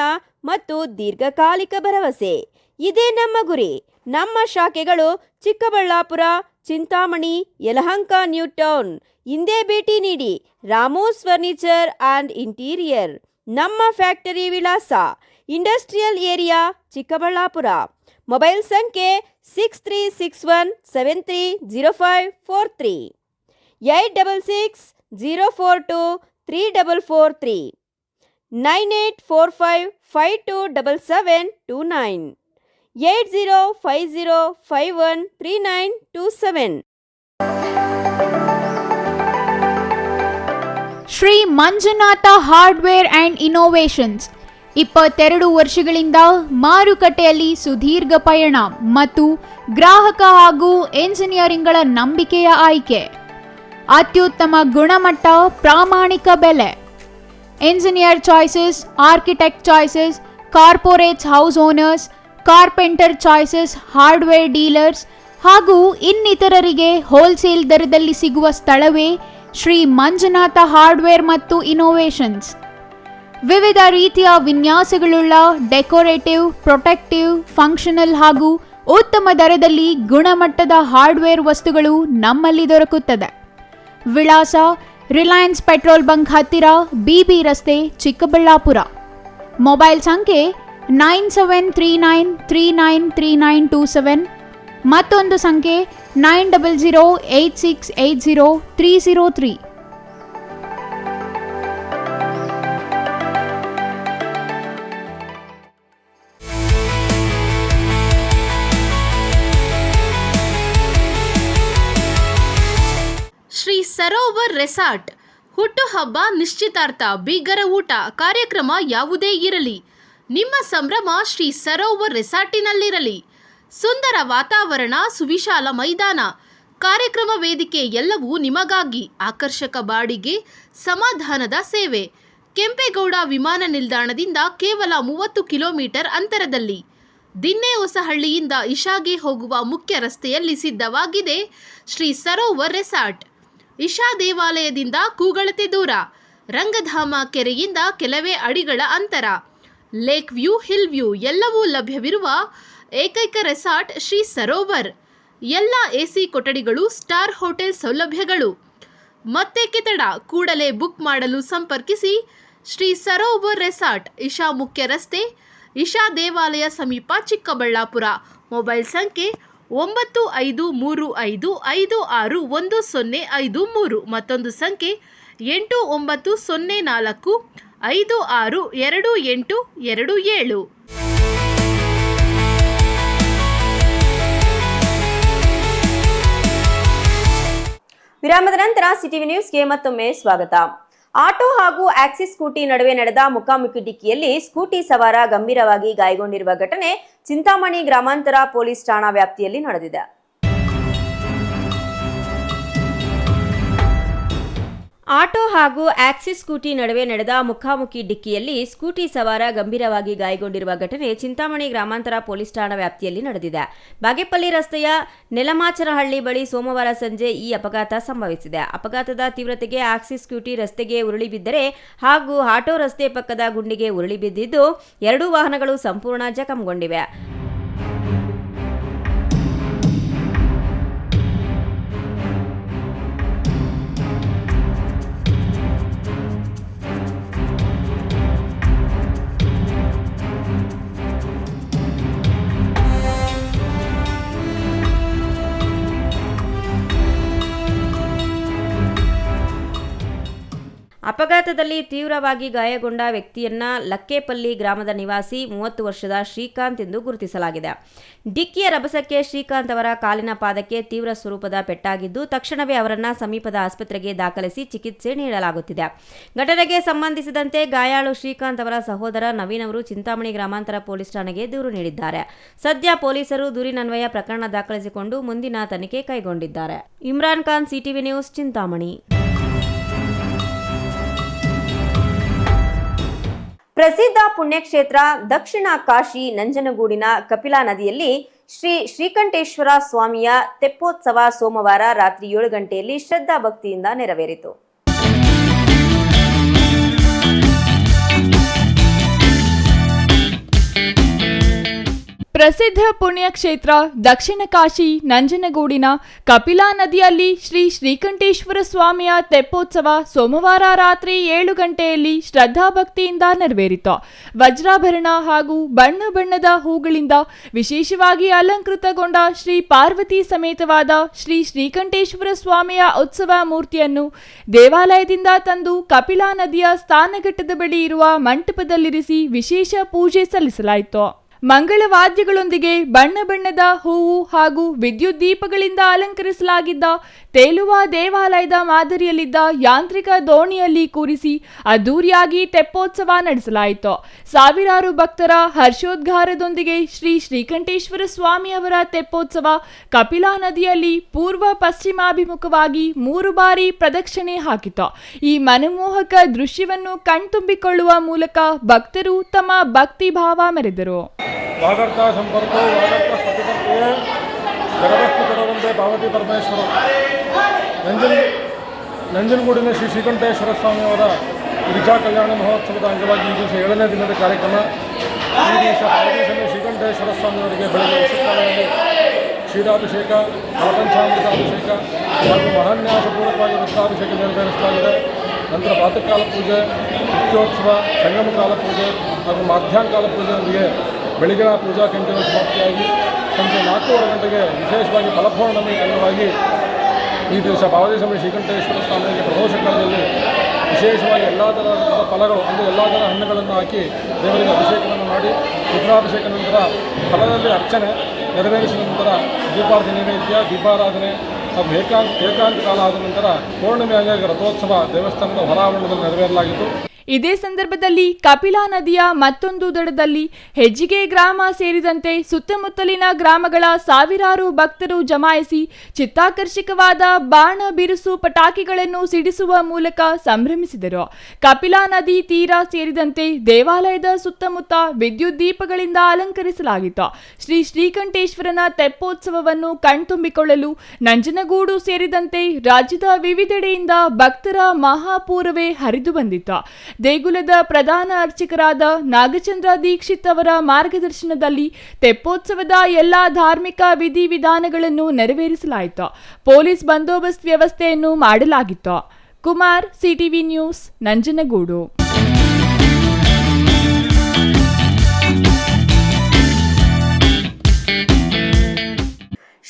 ಮತ್ತು ದೀರ್ಘಕಾಲಿಕ ಭರವಸೆ, ಇದೇ ನಮ್ಮ ಗುರಿ. ನಮ್ಮ ಶಾಖೆಗಳು ಚಿಕ್ಕಬಳ್ಳಾಪುರ, ಚಿಂತಾಮಣಿ, ಯಲಹಂಕ, ನ್ಯೂ ಟೌನ್. ಹಿಂದೆ ಭೇಟಿ ನೀಡಿ. Ramos furniture and interior. ನಮ್ಮ ಫ್ಯಾಕ್ಟರಿ ವಿಳಾಸ ಇಂಡಸ್ಟ್ರಿಯಲ್ ಏರಿಯಾ, ಚಿಕ್ಕಬಳ್ಳಾಪುರ. ಮೊಬೈಲ್ ಸಂಖ್ಯೆ 6361730543, 8660423443, 9845527729, 8050513927. Shri Manjunatha hardware and innovations 22 ವರ್ಷಗಳಿಂದ ಮಾರುಕಟ್ಟೆಯಲ್ಲಿ ಸುದೀರ್ಘ ಪಯಣ ಮತ್ತು ಗ್ರಾಹಕ ಹಾಗೂ ಎಂಜಿನಿಯರಿಂಗ್ಗಳ ನಂಬಿಕೆಯ ಆಯ್ಕೆ. ಅತ್ಯುತ್ತಮ ಗುಣಮಟ್ಟ, ಪ್ರಾಮಾಣಿಕ ಬೆಲೆ. Engineer choices, architect choices, corporates, house owners, carpenter choices, hardware dealers ಹಾಗೂ ಇನ್ನಿತರರಿಗೆ ಹೋಲ್ಸೇಲ್ ದರದಲ್ಲಿ ಸಿಗುವ ಸ್ಥಳವೇ ಶ್ರೀ ಮಂಜುನಾಥ ಹಾರ್ಡ್ವೇರ್ ಮತ್ತು ಇನೋವೇಷನ್ಸ್. ವಿವಿಧ ರೀತಿಯ ವಿನ್ಯಾಸಗಳುಳ್ಳ ಡೆಕೋರೇಟಿವ್, ಪ್ರೊಟೆಕ್ಟಿವ್, ಫಂಕ್ಷನಲ್ ಹಾಗೂ ಉತ್ತಮ ದರದಲ್ಲಿ ಗುಣಮಟ್ಟದ ಹಾರ್ಡ್ವೇರ್ ವಸ್ತುಗಳು ನಮ್ಮಲ್ಲಿ ದೊರಕುತ್ತದೆ. ವಿಳಾಸ ರಿಲಯನ್ಸ್ ಪೆಟ್ರೋಲ್ ಬಂಕ್ ಹತ್ತಿರ, ಬಿಬಿ ರಸ್ತೆ, ಚಿಕ್ಕಬಳ್ಳಾಪುರ. ಮೊಬೈಲ್ ಸಂಖ್ಯೆ 9739393927, ಮತ್ತೊಂದು ಸಂಖ್ಯೆ 9008680303. ಶ್ರೀ ಸರೋವರ್ ರೆಸಾರ್ಟ್ ಹುಟ್ಟುಹಬ್ಬ, ನಿಶ್ಚಿತಾರ್ಥ, ಬೀಗರ ಊಟ, ಕಾರ್ಯಕ್ರಮ ಯಾವುದೇ ಇರಲಿ, ನಿಮ್ಮ ಸಂಭ್ರಮ ಶ್ರೀ ಸರೋವರ್ ರೆಸಾರ್ಟಿನಲ್ಲಿರಲಿ. ಸುಂದರ ವಾತಾವರಣ, ಸುವಿಶಾಲ ಮೈದಾನ, ಕಾರ್ಯಕ್ರಮ ವೇದಿಕೆ ಎಲ್ಲವೂ ನಿಮಗಾಗಿ. ಆಕರ್ಷಕ ಬಾಡಿಗೆ, ಸಮಾಧಾನದ ಸೇವೆ. ಕೆಂಪೇಗೌಡ ವಿಮಾನ ನಿಲ್ದಾಣದಿಂದ ಕೇವಲ 30 ಕಿಲೋಮೀಟರ್ ಅಂತರದಲ್ಲಿ. ದಿನ್ನೆ ಹೊಸಹಳ್ಳಿಯಿಂದ ಇಶಾಗೆ ಹೋಗುವ ಮುಖ್ಯ ರಸ್ತೆಯಲ್ಲಿ ಸಿದ್ಧವಾಗಿದೆ ಶ್ರೀ ಸರೋವರ್ ರೆಸಾರ್ಟ್. ಇಶಾ ದೇವಾಲಯದಿಂದ ಕೂಗಳತೆ ದೂರ, ರಂಗಧಾಮ ಕೆರೆಯಿಂದ ಕೆಲವೇ ಅಡಿಗಳ ಅಂತರ. ಲೇಕ್ ವ್ಯೂ, ಹಿಲ್ ವ್ಯೂ ಎಲ್ಲವೂ ಲಭ್ಯವಿರುವ ಏಕೈಕ ರೆಸಾರ್ಟ್ ಶ್ರೀ ಸರೋವರ್. ಎಲ್ಲ ಎಸಿ ಕೊಠಡಿಗಳು, ಸ್ಟಾರ್ ಹೋಟೆಲ್ ಸೌಲಭ್ಯಗಳು. ಮತ್ತೆ ಕಿತಡ ಕೂಡಲೇ ಬುಕ್ ಮಾಡಲು ಸಂಪರ್ಕಿಸಿ ಶ್ರೀ ಸರೋವರ್ ರೆಸಾರ್ಟ್, ಇಶಾ ಮುಖ್ಯ ರಸ್ತೆ, ಇಶಾ ದೇವಾಲಯ ಸಮೀಪ, ಚಿಕ್ಕಬಳ್ಳಾಪುರ. ಮೊಬೈಲ್ ಸಂಖ್ಯೆ 9555561053. ಮತ್ತೊಂದು ಸಂಖ್ಯೆ 8904562827. ವಿರಾಮದ ನಂತರ ಸಿಟಿವಿ ನ್ಯೂಸ್ಗೆ ಮತ್ತೊಮ್ಮೆ ಸ್ವಾಗತ. ಆಟೋ ಹಾಗೂ ಆಕ್ಸಿಸ್ ಸ್ಕೂಟಿ ನಡುವೆ ನಡೆದ ಮುಖಾಮುಖಿ ಡಿಕ್ಕಿಯಲ್ಲಿ ಸ್ಕೂಟಿ ಸವಾರ ಗಂಭೀರವಾಗಿ ಗಾಯಗೊಂಡಿರುವ ಘಟನೆ ಚಿಂತಾಮಣಿ ಗ್ರಾಮಾಂತರ ಪೊಲೀಸ್ ಠಾಣಾ ವ್ಯಾಪ್ತಿಯಲ್ಲಿ ನಡೆದಿದೆ. ಆಟೋ ಹಾಗೂ ಆಕ್ಸಿಸ್ ಸ್ಕೂಟಿ ನಡುವೆ ನಡೆದ ಮುಖಾಮುಖಿ ಡಿಕ್ಕಿಯಲ್ಲಿ ಸ್ಕೂಟಿ ಸವಾರ ಗಂಭೀರವಾಗಿ ಗಾಯಗೊಂಡಿರುವ ಘಟನೆ ಚಿಂತಾಮಣಿ ಗ್ರಾಮಾಂತರ ಪೊಲೀಸ್ ಠಾಣಾ ವ್ಯಾಪ್ತಿಯಲ್ಲಿ ನಡೆದಿದೆ. ಬಾಗೇಪಲ್ಲಿ ರಸ್ತೆಯ ನೆಲಮಾಚನಹಳ್ಳಿ ಬಳಿ ಸೋಮವಾರ ಸಂಜೆ ಈ ಅಪಘಾತ ಸಂಭವಿಸಿದೆ. ಅಪಘಾತದ ತೀವ್ರತೆಗೆ ಆಕ್ಸಿಸ್ ಸ್ಕೂಟಿ ರಸ್ತೆಗೆ ಉರುಳಿ ಬಿದ್ದರೆ ಹಾಗೂ ಆಟೋ ರಸ್ತೆ ಪಕ್ಕದ ಗುಂಡಿಗೆ ಉರುಳಿ ಬಿದ್ದಿದ್ದು 2 ವಾಹನಗಳು ಸಂಪೂರ್ಣ ಜಖಂಗೊಂಡಿವೆ. ಅಪಘಾತದಲ್ಲಿ ತೀವ್ರವಾಗಿ ಗಾಯಗೊಂಡ ವ್ಯಕ್ತಿಯನ್ನ ಲಕ್ಕೇಪಲ್ಲಿ ಗ್ರಾಮದ ನಿವಾಸಿ 30 ವರ್ಷದ ಶ್ರೀಕಾಂತ್ ಎಂದು ಗುರುತಿಸಲಾಗಿದೆ. ಡಿಕ್ಕಿಯ ರಭಸಕ್ಕೆ ಶ್ರೀಕಾಂತ್ ಅವರ ಕಾಲಿನ ಪಾದಕ್ಕೆ ತೀವ್ರ ಸ್ವರೂಪದ ಪೆಟ್ಟಾಗಿದ್ದು ತಕ್ಷಣವೇ ಅವರನ್ನ ಸಮೀಪದ ಆಸ್ಪತ್ರೆಗೆ ದಾಖಲಿಸಿ ಚಿಕಿತ್ಸೆ ನೀಡಲಾಗುತ್ತಿದೆ. ಘಟನೆಗೆ ಸಂಬಂಧಿಸಿದಂತೆ ಗಾಯಾಳು ಶ್ರೀಕಾಂತ್ ಅವರ ಸಹೋದರ ನವೀನ್ ಅವರು ಚಿಂತಾಮಣಿ ಗ್ರಾಮಾಂತರ ಪೊಲೀಸ್ ಠಾಣೆಗೆ ದೂರು ನೀಡಿದ್ದಾರೆ. ಸದ್ಯ ಪೊಲೀಸರು ದೂರಿನನ್ವಯ ಪ್ರಕರಣ ದಾಖಲಿಸಿಕೊಂಡು ಮುಂದಿನ ತನಿಖೆ ಕೈಗೊಂಡಿದ್ದಾರೆ. Imran Khan, CTV news, Chintamani. ಪ್ರಸಿದ್ಧ ಪುಣ್ಯಕ್ಷೇತ್ರ ದಕ್ಷಿಣ ಕಾಶಿ ನಂಜನಗೂಡಿನ ಕಪಿಲಾ ನದಿಯಲ್ಲಿ ಶ್ರೀ ಶ್ರೀಕಂಠೇಶ್ವರ ಸ್ವಾಮಿಯ ತೆಪ್ಪೋತ್ಸವ ಸೋಮವಾರ ರಾತ್ರಿ 7 ಗಂಟೆಯಲ್ಲಿ ಶ್ರದ್ಧಾ ಭಕ್ತಿಯಿಂದ ನೆರವೇರಿತು. ಪ್ರಸಿದ್ಧ ಪುಣ್ಯಕ್ಷೇತ್ರ ದಕ್ಷಿಣ ಕಾಶಿ ನಂಜನಗೂಡಿನ ಕಪಿಲಾ ನದಿಯಲ್ಲಿ ಶ್ರೀ ಶ್ರೀಕಂಠೇಶ್ವರ ಸ್ವಾಮಿಯ ತೆಪ್ಪೋತ್ಸವ ಸೋಮವಾರ ರಾತ್ರಿ 7 ಗಂಟೆಯಲ್ಲಿ ಶ್ರದ್ಧಾಭಕ್ತಿಯಿಂದ ನೆರವೇರಿತು. ವಜ್ರಾಭರಣ ಹಾಗೂ ಬಣ್ಣ ಬಣ್ಣದ ಹೂಗಳಿಂದ ವಿಶೇಷವಾಗಿ ಅಲಂಕೃತಗೊಂಡ ಶ್ರೀ ಪಾರ್ವತಿ ಸಮೇತವಾದ ಶ್ರೀ ಶ್ರೀಕಂಠೇಶ್ವರ ಸ್ವಾಮಿಯ ಉತ್ಸವ ಮೂರ್ತಿಯನ್ನು ದೇವಾಲಯದಿಂದ ತಂದು ಕಪಿಲಾ ನದಿಯ ಸ್ನಾನಘಟ್ಟದ ಬಳಿ ಇರುವ ಮಂಟಪದಲ್ಲಿರಿಸಿ ವಿಶೇಷ ಪೂಜೆ ಸಲ್ಲಿಸಲಾಯಿತು. ಮಂಗಳವಾದ್ಯಗಳೊಂದಿಗೆ ಬಣ್ಣ ಬಣ್ಣದ ಹೂವು ಹಾಗೂ ವಿದ್ಯುತ್ ದೀಪಗಳಿಂದ ಅಲಂಕರಿಸಲಾಗಿದ್ದ ತೇಲುವ ದೇವಾಲಯದ ಮಾದರಿಯಲ್ಲಿದ್ದ ಯಾಂತ್ರಿಕ ದೋಣಿಯಲ್ಲಿ ಕೂರಿಸಿ ಅದ್ದೂರಿಯಾಗಿ ತೆಪ್ಪೋತ್ಸವ ನಡೆಸಲಾಯಿತು. ಸಾವಿರಾರು ಭಕ್ತರ ಹರ್ಷೋದ್ಗಾರದೊಂದಿಗೆ ಶ್ರೀ ಶ್ರೀಕಂಠೇಶ್ವರ ಸ್ವಾಮಿಯವರ ತೆಪ್ಪೋತ್ಸವ ಕಪಿಲಾ ನದಿಯಲ್ಲಿ ಪೂರ್ವ ಪಶ್ಚಿಮಾಭಿಮುಖವಾಗಿ 3 ಬಾರಿ ಪ್ರದಕ್ಷಿಣೆ ಹಾಕಿತು. ಈ ಮನಮೋಹಕ ದೃಶ್ಯವನ್ನು ಕಣ್ತುಂಬಿಕೊಳ್ಳುವ ಮೂಲಕ ಭಕ್ತರು ತಮ್ಮ ಭಕ್ತಿ ಭಾವ ಮೆರೆದರು. ವಾಗರ್ತ ಸಂಪರ್ಕೋ ವಾಗರ್ತ ಪ್ರತಿಪರ್ತೆಯೇ ಜಗದಸ್ಪುತರವಂತೆ ಪಾರ್ವತಿ ಪರಮೇಶ್ವರ. ನಂಜನಗೂಡಿನ ಶ್ರೀ ಶ್ರೀಕಂಠೇಶ್ವರ ಸ್ವಾಮಿಯವರ ಗಿರಿಜಾ ಕಲ್ಯಾಣ ಮಹೋತ್ಸವದ ಅಂಗವಾಗಿ ಈ ದಿವಸ 7ನೇ ದಿನದ ಕಾರ್ಯಕ್ರಮ. ಈ ದಿವಸ ಪಾರ್ವತಿ ಸಮಯ ಶ್ರೀಕಂಠೇಶ್ವರ ಸ್ವಾಮಿಯವರಿಗೆ ಬೆಳಗ್ಗೆ ವಿಶೇಷವಾಗಿ ಕ್ಷೀರಾಭಿಷೇಕ, ಫಲಪಂಚಾಮೃತ ಅಭಿಷೇಕ ಹಾಗೂ ಮಹಾನ್ಯಾಸಪೂರ್ವಕವಾಗಿ ವೃತ್ತಾಭಿಷೇಕ ನೆರವೇರಿಸಲಾಗಿದೆ. ನಂತರ ಪ್ರಾತಃಕಾಲ ಪೂಜೆ, ನಿತ್ಯೋತ್ಸವ, ಸಂಗಮ ಕಾಲ ಪೂಜೆ ಹಾಗೂ ಮಧ್ಯಾಹ್ನ ಕಾಲ ಪೂಜೆಯೊಂದಿಗೆ ಬೆಳಗಿನ ಪೂಜಾ ಕಂಠಿನ ಸಮಾಪ್ತಿಯಾಗಿ ಸಂಜೆ 4:30 ಗಂಟೆಗೆ ವಿಶೇಷವಾಗಿ ಫಲಪೌರ್ಣಮಿ ಅಂಗವಾಗಿ ಈ ದಿವಸ ಪಾರ್ವತಿ ಸಮಯ ಶ್ರೀಕಂಠೇಶ್ವರ ಸ್ವಾಮಿಗೆ ಪ್ರದೋಷ ಕಾಲದಲ್ಲಿ ವಿಶೇಷವಾಗಿ ಎಲ್ಲ ಥರದ ಫಲಗಳು ಅಂದರೆ ಎಲ್ಲ ಥರ ಹಣ್ಣುಗಳನ್ನು ಹಾಕಿ ದೇವರಿಗೆ ಅಭಿಷೇಕವನ್ನು ಮಾಡಿ ರುದ್ರಾಭಿಷೇಕ ನಂತರ ಫಲದಲ್ಲಿ ಅರ್ಚನೆ ನೆರವೇರಿಸಿದ ನಂತರ ದೀಪಾರ್ಥ ನೈವೇದ್ಯ, ದೀಪಾರಾಧನೆ ಹಾಗೂ ಏಕಾಂತ ಕಾಲ ಆದ ನಂತರ ಪೌರ್ಣಿಮೆ ಅಂಗವಾಗಿ ರಥೋತ್ಸವ ದೇವಸ್ಥಾನದ ಹೊರಾವರಣದಲ್ಲಿ ನೆರವೇರಲಾಗಿತ್ತು. ಇದೇ ಸಂದರ್ಭದಲ್ಲಿ ಕಪಿಲಾ ನದಿಯ ಮತ್ತೊಂದು ದಡದಲ್ಲಿ ಹೆಜ್ಜಿಗೆ ಗ್ರಾಮ ಸೇರಿದಂತೆ ಸುತ್ತಮುತ್ತಲಿನ ಗ್ರಾಮಗಳ ಸಾವಿರಾರು ಭಕ್ತರು ಜಮಾಯಿಸಿ ಚಿತ್ತಾಕರ್ಷಕವಾದ ಬಾಣ ಬಿರುಸು ಪಟಾಕಿಗಳನ್ನು ಸಿಡಿಸುವ ಮೂಲಕ ಸಂಭ್ರಮಿಸಿದರು. ಕಪಿಲಾ ನದಿ ತೀರ ಸೇರಿದಂತೆ ದೇವಾಲಯದ ಸುತ್ತಮುತ್ತ ವಿದ್ಯುತ್ ದೀಪಗಳಿಂದ ಅಲಂಕರಿಸಲಾಗಿತ್ತು. ಶ್ರೀ ಶ್ರೀಕಂಠೇಶ್ವರನ ತೆಪ್ಪೋತ್ಸವವನ್ನು ಕಣ್ತುಂಬಿಕೊಳ್ಳಲು ನಂಜನಗೂಡು ಸೇರಿದಂತೆ ರಾಜ್ಯದ ವಿವಿಧೆಡೆಯಿಂದ ಭಕ್ತರ ಮಹಾಪೂರವೇ ಹರಿದು ಬಂದಿತ್ತು. ದೇಗುಲದ ಪ್ರಧಾನ ಅರ್ಚಕರಾದ ನಾಗಚಂದ್ರ ದೀಕ್ಷಿತ್ ಅವರ ಮಾರ್ಗದರ್ಶನದಲ್ಲಿ ತೆಪ್ಪೋತ್ಸವದ ಎಲ್ಲಾ ಧಾರ್ಮಿಕ ವಿಧಿವಿಧಾನಗಳನ್ನು ನೆರವೇರಿಸಲಾಯಿತು. ಪೊಲೀಸ್ ಬಂದೋಬಸ್ತ್ ವ್ಯವಸ್ಥೆಯನ್ನು ಮಾಡಲಾಗಿತ್ತು. Kumar, CTV news, Nanjangud.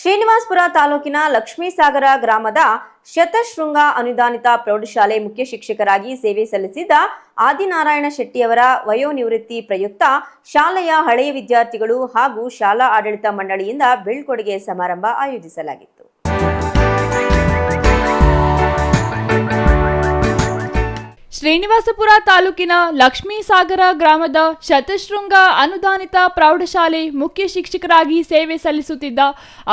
ಶ್ರೀನಿವಾಸಪುರ ತಾಲೂಕಿನ ಲಕ್ಷ್ಮೀಸಾಗರ ಗ್ರಾಮದ ಶತಶೃಂಗ ಅನುದಾನಿತ ಪ್ರೌಢಶಾಲೆ ಮುಖ್ಯ ಶಿಕ್ಷಕರಾಗಿ ಸೇವೆ ಸಲ್ಲಿಸಿದ್ದ ಆದಿನಾರಾಯಣ ಶೆಟ್ಟಿಯವರ ವಯೋನಿವೃತ್ತಿ ಪ್ರಯುಕ್ತ ಶಾಲೆಯ ಹಳೆಯ ವಿದ್ಯಾರ್ಥಿಗಳು ಹಾಗೂ ಶಾಲಾ ಆಡಳಿತ ಮಂಡಳಿಯಿಂದ ಬೀಳ್ಕೊಡುಗೆ ಸಮಾರಂಭ ಆಯೋಜಿಸಲಾಗಿತ್ತು. ಶ್ರೀನಿವಾಸಪುರ ತಾಲೂಕಿನ ಲಕ್ಷ್ಮೀಸಾಗರ ಗ್ರಾಮದ ಶತಶೃಂಗ ಅನುದಾನಿತ ಪ್ರೌಢಶಾಲೆ ಮುಖ್ಯ ಶಿಕ್ಷಕರಾಗಿ ಸೇವೆ ಸಲ್ಲಿಸುತ್ತಿದ್ದ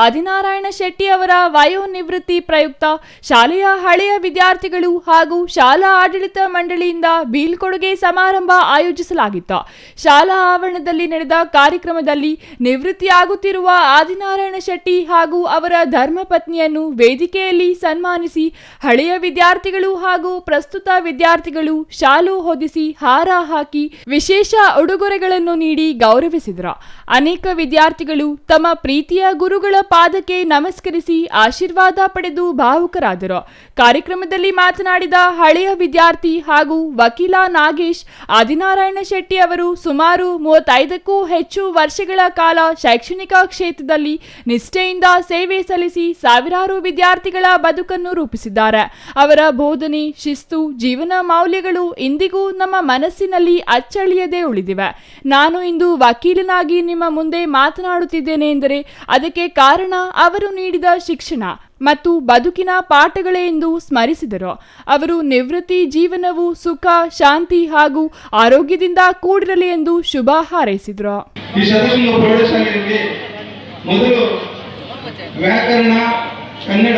ಆದಿನಾರಾಯಣ ಶೆಟ್ಟಿ ಅವರ ವಯೋನಿವೃತ್ತಿ ಪ್ರಯುಕ್ತ ಶಾಲೆಯ ಹಳೆಯ ವಿದ್ಯಾರ್ಥಿಗಳು ಹಾಗೂ ಶಾಲಾ ಆಡಳಿತ ಮಂಡಳಿಯಿಂದ ಬೀಳ್ಕೊಡುಗೆ ಸಮಾರಂಭ ಆಯೋಜಿಸಲಾಗಿತ್ತು. ಶಾಲಾ ಆವರಣದಲ್ಲಿ ನಡೆದ ಕಾರ್ಯಕ್ರಮದಲ್ಲಿ ನಿವೃತ್ತಿಯಾಗುತ್ತಿರುವ ಆದಿನಾರಾಯಣ ಶೆಟ್ಟಿ ಹಾಗೂ ಅವರ ಧರ್ಮಪತ್ನಿಯನ್ನು ವೇದಿಕೆಯಲ್ಲಿ ಸನ್ಮಾನಿಸಿ ಹಳೆಯ ವಿದ್ಯಾರ್ಥಿಗಳು ಹಾಗೂ ಪ್ರಸ್ತುತ ವಿದ್ಯಾರ್ಥಿಗಳು ಶಾಲು ಹೊದಿಸಿ ಹಾರ ಹಾಕಿ ವಿಶೇಷ ಉಡುಗೊರೆಗಳನ್ನು ನೀಡಿ ಗೌರವಿಸಿದರು. ಅನೇಕ ವಿದ್ಯಾರ್ಥಿಗಳು ತಮ್ಮ ಪ್ರೀತಿಯ ಗುರುಗಳ ಪಾದಕ್ಕೆ ನಮಸ್ಕರಿಸಿ ಆಶೀರ್ವಾದ ಪಡೆದು ಭಾವುಕರಾದರು. ಕಾರ್ಯಕ್ರಮದಲ್ಲಿ ಮಾತನಾಡಿದ ಹಳೆಯ ವಿದ್ಯಾರ್ಥಿ ಹಾಗೂ ವಕೀಲ ನಾಗೇಶ್, ಆದಿನಾರಾಯಣ ಶೆಟ್ಟಿ ಅವರು ಸುಮಾರು 35ಕ್ಕೂ ಹೆಚ್ಚು ವರ್ಷಗಳ ಕಾಲ ಶೈಕ್ಷಣಿಕ ಕ್ಷೇತ್ರದಲ್ಲಿ ನಿಷ್ಠೆಯಿಂದ ಸೇವೆ ಸಲ್ಲಿಸಿ ಸಾವಿರಾರು ವಿದ್ಯಾರ್ಥಿಗಳ ಬದುಕನ್ನು ರೂಪಿಸಿದ್ದಾರೆ. ಅವರ ಬೋಧನೆ, ಶಿಸ್ತು, ಜೀವನ ಮೌಲ್ಯಗಳು ಇಂದಿಗೂ ನಮ್ಮ ಮನಸ್ಸಿನಲ್ಲಿ ಅಚ್ಚಳಿಯದೆ ಉಳಿದಿವೆ. ನಾನು ಇಂದು ವಕೀಲನಾಗಿ ನಿಮ್ಮ ಮುಂದೆ ಮಾತನಾಡುತ್ತಿದ್ದೇನೆ ಎಂದರೆ ಅದಕ್ಕೆ ಕಾರಣ ಅವರು ನೀಡಿದ ಶಿಕ್ಷಣ ಮತ್ತು ಬದುಕಿನ ಪಾಠಗಳೇ ಎಂದು ಸ್ಮರಿಸಿದರು. ಅವರು ನಿವೃತ್ತಿ ಜೀವನವು ಸುಖ, ಶಾಂತಿ ಹಾಗೂ ಆರೋಗ್ಯದಿಂದ ಕೂಡಿರಲಿ ಎಂದು ಶುಭ ಹಾರೈಸಿದರು. ಈ ಶತಶೃಂಗ ಪ್ರೌಢಶಾಲೆಯಲ್ಲಿ ಮೊದಲು ವ್ಯಾಕರಣ ಕನ್ನಡ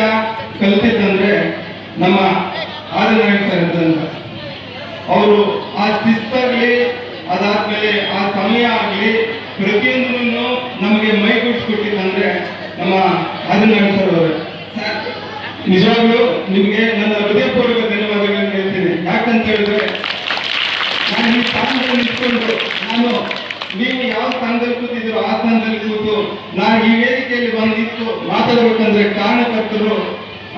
ಕಲಿತಿದ್ದಂದ್ರೆ ನಮ್ಮ ಆದಿನಾರಾಯಣ ಸರ್. ಅವರು ಆ ಶಿಸ್ತಾಗಲಿ, ಅದಾದ್ಮೇಲೆ ಆ ಸಮಯ ಆಗಲಿ ಪ್ರತಿಯೊಂದನ್ನು ನಮಗೆ ಮೈಗೂಡಿಸ್ಕೊಟ್ಟಿದ್ದಂದ್ರೆ ನಮ್ಮ ಆದಿನಾರಾಯಣ ಸರ್ ಅವರು. ನಿಜವಾಗ್ಲೂ ನಿಮಗೆ ನನ್ನ ಹೃದಯಪೂರ್ವಕ ಧನ್ಯವಾದಗಳನ್ನು ಹೇಳ್ತೀನಿ. ಯಾಕಂತ ಹೇಳಿದ್ರೆ ನಾನು ಈ ಸ್ಥಾನದಲ್ಲಿ ನಿಂತ್ಕೊಂಡು ನೀವು ಯಾವ ಸ್ಥಾನದಲ್ಲಿ ಕೂತಿದ್ರು ಆ ಸ್ಥಾನದಲ್ಲಿ ಕೂತು ನಾನು ಈ ವೇದಿಕೆಯಲ್ಲಿ ಬಂದಿತ್ತು ಮಾತಾಡಬೇಕಂದ್ರೆ ಕಾರಣಕರ್ತರು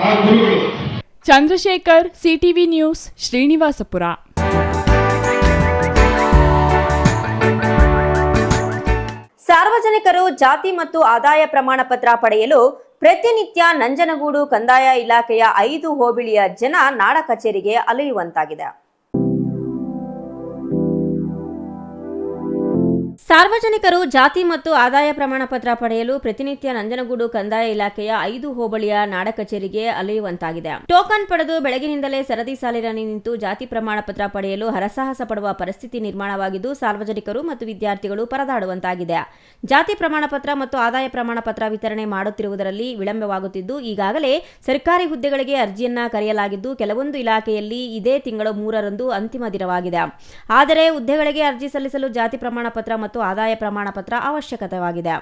ಆ ಗುರುಗಳು. Chandrashekar, CTV news, Srinivaspur. ಸಾರ್ವಜನಿಕರು ಜಾತಿ ಮತ್ತು ಆದಾಯ ಪ್ರಮಾಣ ಪತ್ರ ಪಡೆಯಲು ಪ್ರತಿನಿತ್ಯ ನಂಜನಗೂಡು ಕಂದಾಯ ಇಲಾಖೆಯ 5 ಹೋಬಳಿಯ ಜನ ನಾಡ ಕಚೇರಿಗೆ ಅಲೆಯುವಂತಾಗಿದೆ. ಸಾರ್ವಜನಿಕರು ಜಾತಿ ಮತ್ತು ಆದಾಯ ಪ್ರಮಾಣ ಪತ್ರ ಪಡೆಯಲು ಪ್ರತಿನಿತ್ಯ ನಂಜನಗೂಡು ಕಂದಾಯ ಇಲಾಖೆಯ 5 ಹೋಬಳಿಯ ನಾಡ ಕಚೇರಿಗೆ ಅಲೆಯುವಂತಾಗಿದೆ. ಟೋಕನ್ ಪಡೆದು ಬೆಳಗಿನಿಂದಲೇ ಸರದಿ ಸಾಲಿನಲ್ಲಿ ನಿಂತು ಜಾತಿ ಪ್ರಮಾಣ ಪತ್ರ ಪಡೆಯಲು ಹರಸಾಹಸ ಪಡುವ ಪರಿಸ್ಥಿತಿ ನಿರ್ಮಾಣವಾಗಿದ್ದು ಸಾರ್ವಜನಿಕರು ಮತ್ತು ವಿದ್ಯಾರ್ಥಿಗಳು ಪರದಾಡುವಂತಾಗಿದೆ. ಜಾತಿ ಪ್ರಮಾಣ ಪತ್ರ ಮತ್ತು ಆದಾಯ ಪ್ರಮಾಣ ಪತ್ರ ವಿತರಣೆ ಮಾಡುತ್ತಿರುವುದರಲ್ಲಿ ವಿಳಂಬವಾಗುತ್ತಿದ್ದು ಈಗಾಗಲೇ ಸರ್ಕಾರಿ ಹುದ್ದೆಗಳಿಗೆ ಅರ್ಜಿಯನ್ನ ಕರೆಯಲಾಗಿದ್ದು ಕೆಲವೊಂದು ಇಲಾಖೆಯಲ್ಲಿ ಇದೇ ತಿಂಗಳು 3ರಂದು ಅಂತಿಮ ದಿನವಾಗಿದೆ. ಆದರೆ ಹುದ್ದೆಗಳಿಗೆ ಅರ್ಜಿ ಸಲ್ಲಿಸಲು ಜಾತಿ ಪ್ರಮಾಣ ಪತ್ರ ಮತ್ತು ಆದಾಯ ಪ್ರಮಾಣ ಪತ್ರ ಅವಶ್ಯಕತೆಯಾಗಿದೆ.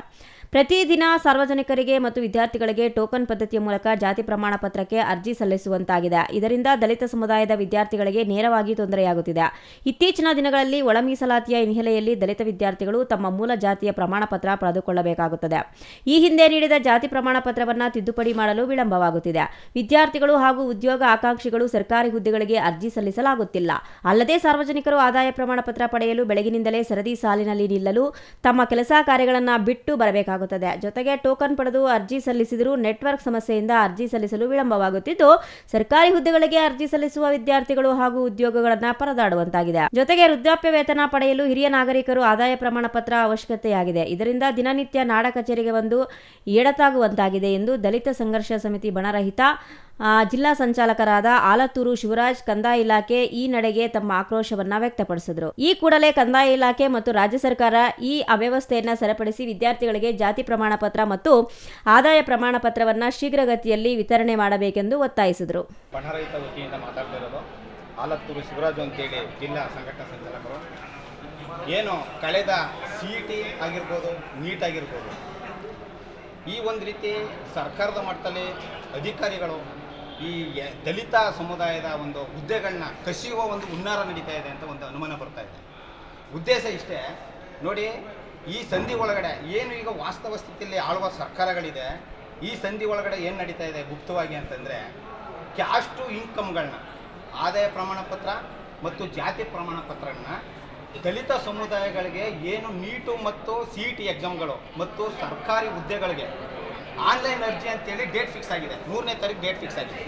ಪ್ರತಿದಿನ ಸಾರ್ವಜನಿಕರಿಗೆ ಮತ್ತು ವಿದ್ಯಾರ್ಥಿಗಳಿಗೆ ಟೋಕನ್ ಪದ್ಧತಿಯ ಮೂಲಕ ಜಾತಿ ಪ್ರಮಾಣ ಪತ್ರಕ್ಕೆ ಅರ್ಜಿ ಸಲ್ಲಿಸುವಂತಾಗಿದೆ. ಇದರಿಂದ ದಲಿತ ಸಮುದಾಯದ ವಿದ್ಯಾರ್ಥಿಗಳಿಗೆ ನೇರವಾಗಿ ತೊಂದರೆಯಾಗುತ್ತಿದೆ. ಇತ್ತೀಚಿನ ದಿನಗಳಲ್ಲಿ ಒಳ ಮೀಸಲಾತಿಯ ಹಿನ್ನೆಲೆಯಲ್ಲಿ ದಲಿತ ವಿದ್ಯಾರ್ಥಿಗಳು ತಮ್ಮ ಮೂಲ ಜಾತಿಯ ಪ್ರಮಾಣ ಪತ್ರ ಪಡೆದುಕೊಳ್ಳಬೇಕಾಗುತ್ತದೆ. ಈ ಹಿಂದೆ ನೀಡಿದ ಜಾತಿ ಪ್ರಮಾಣ ಪತ್ರವನ್ನು ತಿದ್ದುಪಡಿ ಮಾಡಲು ವಿಳಂಬವಾಗುತ್ತಿದೆ. ವಿದ್ಯಾರ್ಥಿಗಳು ಹಾಗೂ ಉದ್ಯೋಗ ಆಕಾಂಕ್ಷಿಗಳು ಸರ್ಕಾರಿ ಹುದ್ದೆಗಳಿಗೆ ಅರ್ಜಿ ಸಲ್ಲಿಸಲಾಗುತ್ತಿಲ್ಲ. ಅಲ್ಲದೆ ಸಾರ್ವಜನಿಕರು ಆದಾಯ ಪ್ರಮಾಣ ಪತ್ರ ಪಡೆಯಲು ಬೆಳಗಿನಿಂದಲೇ ಸರದಿ ಸಾಲಿನಲ್ಲಿ ನಿಲ್ಲಲು ತಮ್ಮ ಕೆಲಸ ಕಾರ್ಯಗಳನ್ನು ಬಿಟ್ಟು ಬರಬೇಕಾಗುತ್ತದೆ. ಜೊತೆಗೆ ಟೋಕನ್ ಪಡೆದು ಅರ್ಜಿ ಸಲ್ಲಿಸಿದರೂ ನೆಟ್ವರ್ಕ್ ಸಮಸ್ಯೆಯಿಂದ ಅರ್ಜಿ ಸಲ್ಲಿಸಲು ವಿಳಂಬವಾಗುತ್ತಿದ್ದು ಸರ್ಕಾರಿ ಹುದ್ದೆಗಳಿಗೆ ಅರ್ಜಿ ಸಲ್ಲಿಸುವ ವಿದ್ಯಾರ್ಥಿಗಳು ಹಾಗೂ ಉದ್ಯೋಗಗಳನ್ನು ಪರದಾಡುವಂತಾಗಿದೆ. ಜೊತೆಗೆ ವೃದ್ಧಾಪ್ಯ ವೇತನ ಪಡೆಯಲು ಹಿರಿಯ ನಾಗರಿಕರು ಆದಾಯ ಪ್ರಮಾಣ ಪತ್ರ ಅವಶ್ಯಕತೆಯಾಗಿದೆ. ಇದರಿಂದ ದಿನನಿತ್ಯ ನಾಡ ಕಚೇರಿಗೆ ಬಂದು ಎಡತಾಗುವಂತಾಗಿದೆ ಎಂದು ದಲಿತ ಸಂಘರ್ಷ ಸಮಿತಿ ಬಣರಹಿತ ಜಿಲ್ಲಾ ಸಂಚಾಲಕರಾದ ಆಲತ್ತೂರು ಶಿವರಾಜ್ ಕಂದಾಯ ಇಲಾಖೆ ಈ ನಡೆಗೆ ತಮ್ಮ ಆಕ್ರೋಶವನ್ನ ವ್ಯಕ್ತಪಡಿಸಿದರು. ಈ ಕೂಡಲೇ ಕಂದಾಯ ಇಲಾಖೆ ಮತ್ತು ರಾಜ್ಯ ಸರ್ಕಾರ ಈ ಅವ್ಯವಸ್ಥೆಯನ್ನು ಸರಿಪಡಿಸಿ ವಿದ್ಯಾರ್ಥಿಗಳಿಗೆ ಜಾತಿ ಪ್ರಮಾಣ ಪತ್ರ ಮತ್ತು ಆದಾಯ ಪ್ರಮಾಣ ಪತ್ರವನ್ನು ಶೀಘ್ರಗತಿಯಲ್ಲಿ ವಿತರಣೆ ಮಾಡಬೇಕೆಂದು ಒತ್ತಾಯಿಸಿದರು. ಬಣರಹಿತ ವತಿಯಿಂದ ಮಾತಾಡ್ತಿರೋದು ಆಲತ್ತೂರು ಶಿವರಾಜ್ ಅಂತೇಳಿ ಜಿಲ್ಲಾ ಸಂಘಟನಾ ಸಂಚಾಲಕರು. ಏನು ಕಳೆದ CET ಆಗಿರ್ಬೋದು, ನೀಟ್ ಆಗಿರ್ಬೋದು, ಈ ಒಂದು ರೀತಿ ಸರ್ಕಾರದ ಮಟ್ಟದಲ್ಲಿ ಅಧಿಕಾರಿಗಳು ಈ ದಲಿತ ಸಮುದಾಯದ ಒಂದು ಹುದ್ದೆಗಳನ್ನ ಕಸಿಯುವ ಒಂದು ಹುನ್ನಾರ ನಡೀತಾ ಇದೆ ಅಂತ ಒಂದು ಅನುಮಾನ ಬರ್ತಾ ಇದೆ. ಉದ್ದೇಶ ಇಷ್ಟೇ ನೋಡಿ, ಈ ಸಂಧಿ ಒಳಗಡೆ ಏನು ಈಗ ವಾಸ್ತವ ಸ್ಥಿತಿಯಲ್ಲಿ ಆಳುವ ಸರ್ಕಾರಗಳಿದೆ, ಈ ಸಂಧಿ ಒಳಗಡೆ ಏನು ನಡೀತಾ ಇದೆ ಗುಪ್ತವಾಗಿ ಅಂತಂದರೆ, ಕ್ಯಾಶ್ ಟು ಇನ್ಕಮ್ಗಳನ್ನ, ಆದಾಯ ಪ್ರಮಾಣ ಪತ್ರ ಮತ್ತು ಜಾತಿ ಪ್ರಮಾಣ ಪತ್ರಗಳನ್ನ ದಲಿತ ಸಮುದಾಯಗಳಿಗೆ ಏನು ನೀಟು ಮತ್ತು CET ಎಕ್ಸಾಮ್ಗಳು ಮತ್ತು ಸರ್ಕಾರಿ ಹುದ್ದೆಗಳಿಗೆ ಆನ್ಲೈನ್ ಅರ್ಜಿ ಅಂತೇಳಿ ಡೇಟ್ ಫಿಕ್ಸ್ ಆಗಿದೆ. 3ನೇ ತಾರೀಕು ಡೇಟ್ ಫಿಕ್ಸ್ ಆಗಿದೆ,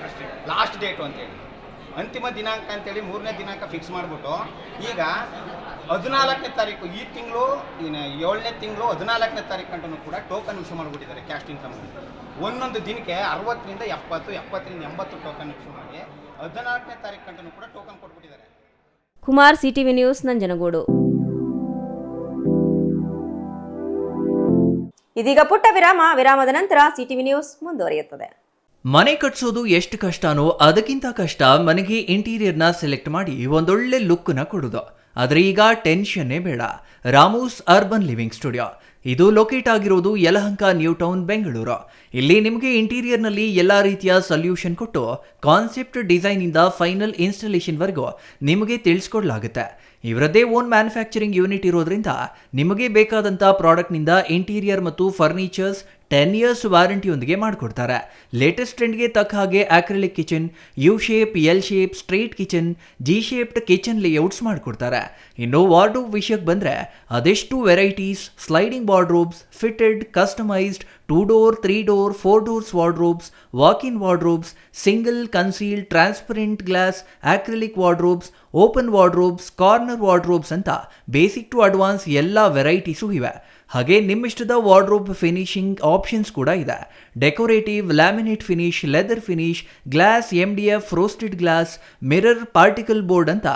ಲಾಸ್ಟ್ ಡೇಟು ಅಂತೇಳಿ, ಅಂತಿಮ ದಿನಾಂಕ ಅಂತೇಳಿ 3ನೇ ದಿನಾಂಕ ಫಿಕ್ಸ್ ಮಾಡಿಬಿಟ್ಟು ಈಗ 14ನೇ ತಾರೀಕು ಈ ತಿಂಗಳು 7ನೇ ತಿಂಗಳು 14ನೇ ತಾರೀಕು ಗಂಟನೂ ಕೂಡ ಟೋಕನ್ ಇಶ್ಯೂ ಮಾಡಿಬಿಟ್ಟಿದ್ದಾರೆ ಕ್ಯಾಸ್ಟ್ ಇನ್ಕಮ್. ಒಂದೊಂದು ದಿನಕ್ಕೆ 60ರಿಂದ 70, 70ರಿಂದ 80 ಟೋಕನ್ ಇಶ್ಯೂ ಮಾಡಿ 14ನೇ ತಾರೀಕು ಗಂಟನೂ ಕೂಡ ಟೋಕನ್ ಕೊಟ್ಬಿಟ್ಟಿದ್ದಾರೆ. Kumar, CTV news, Nanjangud. ಇದೀಗ ಪುಟ್ಟ ವಿರಾಮದ ನಂತರ CTV ನ್ಯೂಸ್ ಮುಂದುವರಿಯುತ್ತದೆ. ಮನೆ ಕಟ್ಸೋದು ಎಷ್ಟು ಕಷ್ಟನೋ ಅದಕ್ಕಿಂತ ಕಷ್ಟ ಮನೆಗೆ ಇಂಟೀರಿಯರ್ನ ಸೆಲೆಕ್ಟ್ ಮಾಡಿ ಒಂದೊಳ್ಳೆ ಲುಕ್ನ ಕೊಡೋದು. ಆದರೆ ಈಗ ಟೆನ್ಷನ್ನೇ ಬೇಡ. ರಾಮೂಸ್ ಅರ್ಬನ್ ಲಿವಿಂಗ್ ಸ್ಟುಡಿಯೋ ಇದು ಲೊಕೇಟ್ ಆಗಿರೋದು ಯಲಹಂಕ ನ್ಯೂ ಟೌನ್, ಬೆಂಗಳೂರು. ಇಲ್ಲಿ ನಿಮಗೆ ಇಂಟೀರಿಯರ್ನಲ್ಲಿ ಎಲ್ಲ ರೀತಿಯ ಸೊಲ್ಯೂಷನ್ ಕೊಟ್ಟು ಕಾನ್ಸೆಪ್ಟ್ ಡಿಸೈನಿಂದ ಫೈನಲ್ ಇನ್ಸ್ಟಾಲೇಷನ್ವರೆಗೂ ನಿಮಗೆ ತಿಳಿಸ್ಕೊಡ್ಲಾಗುತ್ತೆ. ಇವರದ್ದೇ ಓನ್ ಮ್ಯಾನುಫ್ಯಾಕ್ಚರಿಂಗ್ ಯೂನಿಟ್ ಇರೋದ್ರಿಂದ ನಿಮಗೆ ಬೇಕಾದಂಥ ಪ್ರಾಡಕ್ಟ್ನಿಂದ ಇಂಟೀರಿಯರ್ ಮತ್ತು ಫರ್ನಿಚರ್ಸ್ 10 years ವಾರಂಟಿಯೊಂದಿಗೆ ಮಾಡಿಕೊಡ್ತಾರೆ. ಲೇಟೆಸ್ಟ್ ಟ್ರೆಂಡ್ಗೆ ತಕ್ಕ ಹಾಗೆ acrylic kitchen, U shape, L shape, straight kitchen, G shaped kitchen layouts ಮಾಡಿಕೊಡ್ತಾರೆ. ಇನ್ನು ವಾರ್ಡ್ರೋಬ್ ವಿಷಯಕ್ಕೆ ಬಂದರೆ ಅದೆಷ್ಟು varieties, sliding wardrobes, fitted, customised, 2 door, 3 door, 4 doors wardrobes, walk-in wardrobes, single, concealed, transparent glass, acrylic wardrobes, open wardrobes, corner wardrobes ಅಂತ basic to advance ಎಲ್ಲ varieties ಇವೆ. ಹಾಗೆ ನಿಮ್ಮಿಷ್ಟದ wardrobe finishing options ಕೂಡ ಇದೆ. Decorative, laminate finish, leather finish, glass, MDF, roasted glass, mirror, particle board ಅಂತ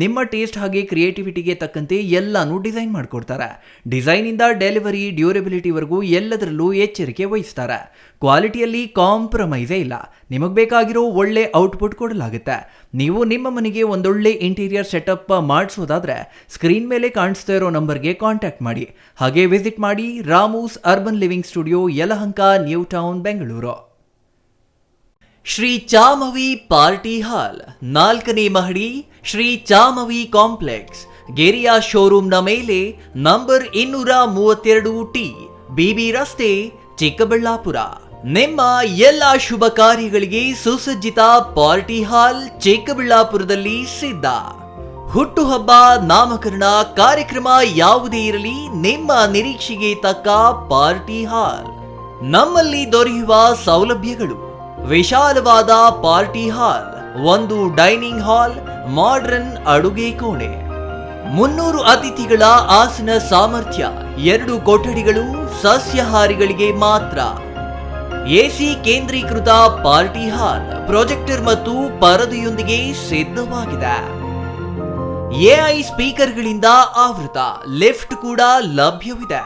ನಿಮ್ಮ taste ಹಾಗೆ ಕ್ರಿಯೇಟಿವಿಟಿಗೆ ತಕ್ಕಂತೆ ಎಲ್ಲಾನು ಡಿಸೈನ್ ಮಾಡಿಕೊಡ್ತಾರೆ. ಡಿಸೈನಿಂದ ಡೆಲಿವರಿ, ಡ್ಯೂರಬಿಲಿಟಿವರೆಗೂ ಎಲ್ಲದರಲ್ಲೂ ಎಚ್ಚರಿಕೆ ವಹಿಸ್ತಾರೆ. ಕ್ವಾಲಿಟಿಯಲ್ಲಿ ಕಾಂಪ್ರಮೈಸೇ ಇಲ್ಲ. ನಿಮಗೆ ಬೇಕಾಗಿರೋ ಒಳ್ಳೆ ಔಟ್ಪುಟ್ ಕೊಡಲಾಗುತ್ತೆ. ನೀವು ನಿಮ್ಮ ಮನೆಗೆ ಒಂದೊಳ್ಳೆ ಇಂಟೀರಿಯರ್ ಸೆಟಪ್ ಮಾಡಿಸೋದಾದ್ರೆ ಸ್ಕ್ರೀನ್ ಮೇಲೆ ಕಾಣಿಸ್ತಾ ಇರೋ ನಂಬರ್ಗೆ ಕಾಂಟ್ಯಾಕ್ಟ್ ಮಾಡಿ. ಹಾಗೆ ವಿಸಿಟ್ ಮಾಡಿ Ramu's urban living studio, Yelahanka new town, Bengaluru. Shri Chamavi party hall, 4ನೇ ಮಹಡಿ, ಶ್ರೀ ಚಾಮವಿ ಕಾಂಪ್ಲೆಕ್ಸ್, ಗೆರಿಯಾ ಶೋರೂಮ್ನ ಮೇಲೆ, ನಂಬರ್ 232T, BB ರಸ್ತೆ, ಚಿಕ್ಕಬಳ್ಳಾಪುರ. ನಿಮ್ಮ ಎಲ್ಲ ಶುಭ ಕಾರ್ಯಗಳಿಗೆ ಸುಸಜ್ಜಿತ ಪಾರ್ಟಿ ಹಾಲ್ ಚಿಕ್ಕಬಳ್ಳಾಪುರದಲ್ಲಿ ಸಿದ್ಧ. ಹುಟ್ಟುಹಬ್ಬ, ನಾಮಕರಣ, ಕಾರ್ಯಕ್ರಮ ಯಾವುದೇ ಇರಲಿ, ನಿಮ್ಮ ನಿರೀಕ್ಷೆಗೆ ತಕ್ಕ ಪಾರ್ಟಿ ಹಾಲ್. ನಮ್ಮಲ್ಲಿ ದೊರೆಯುವ ಸೌಲಭ್ಯಗಳು: ವಿಶಾಲವಾದ party hall, 1 dining hall, modern ಅಡುಗೆ ಕೋಣೆ, 300 ಅತಿಥಿಗಳ ಆಸನ ಸಾಮರ್ಥ್ಯ, 2 ಕೊಠಡಿಗಳು ಸಸ್ಯಾಹಾರಿಗಳಿಗೆ ಮಾತ್ರ, AC ಕೇಂದ್ರೀಕೃತ ಪಾರ್ಟಿ ಹಾಲ್, ಪ್ರೊಜೆಕ್ಟರ್ ಮತ್ತು ಪರದೆಯೊಂದಿಗೆ ಸಿದ್ಧವಾಗಿದೆ. AI ಸ್ಪೀಕರ್ಗಳಿಂದ ಆವೃತ, ಲಿಫ್ಟ್ ಕೂಡ ಲಭ್ಯವಿದೆ.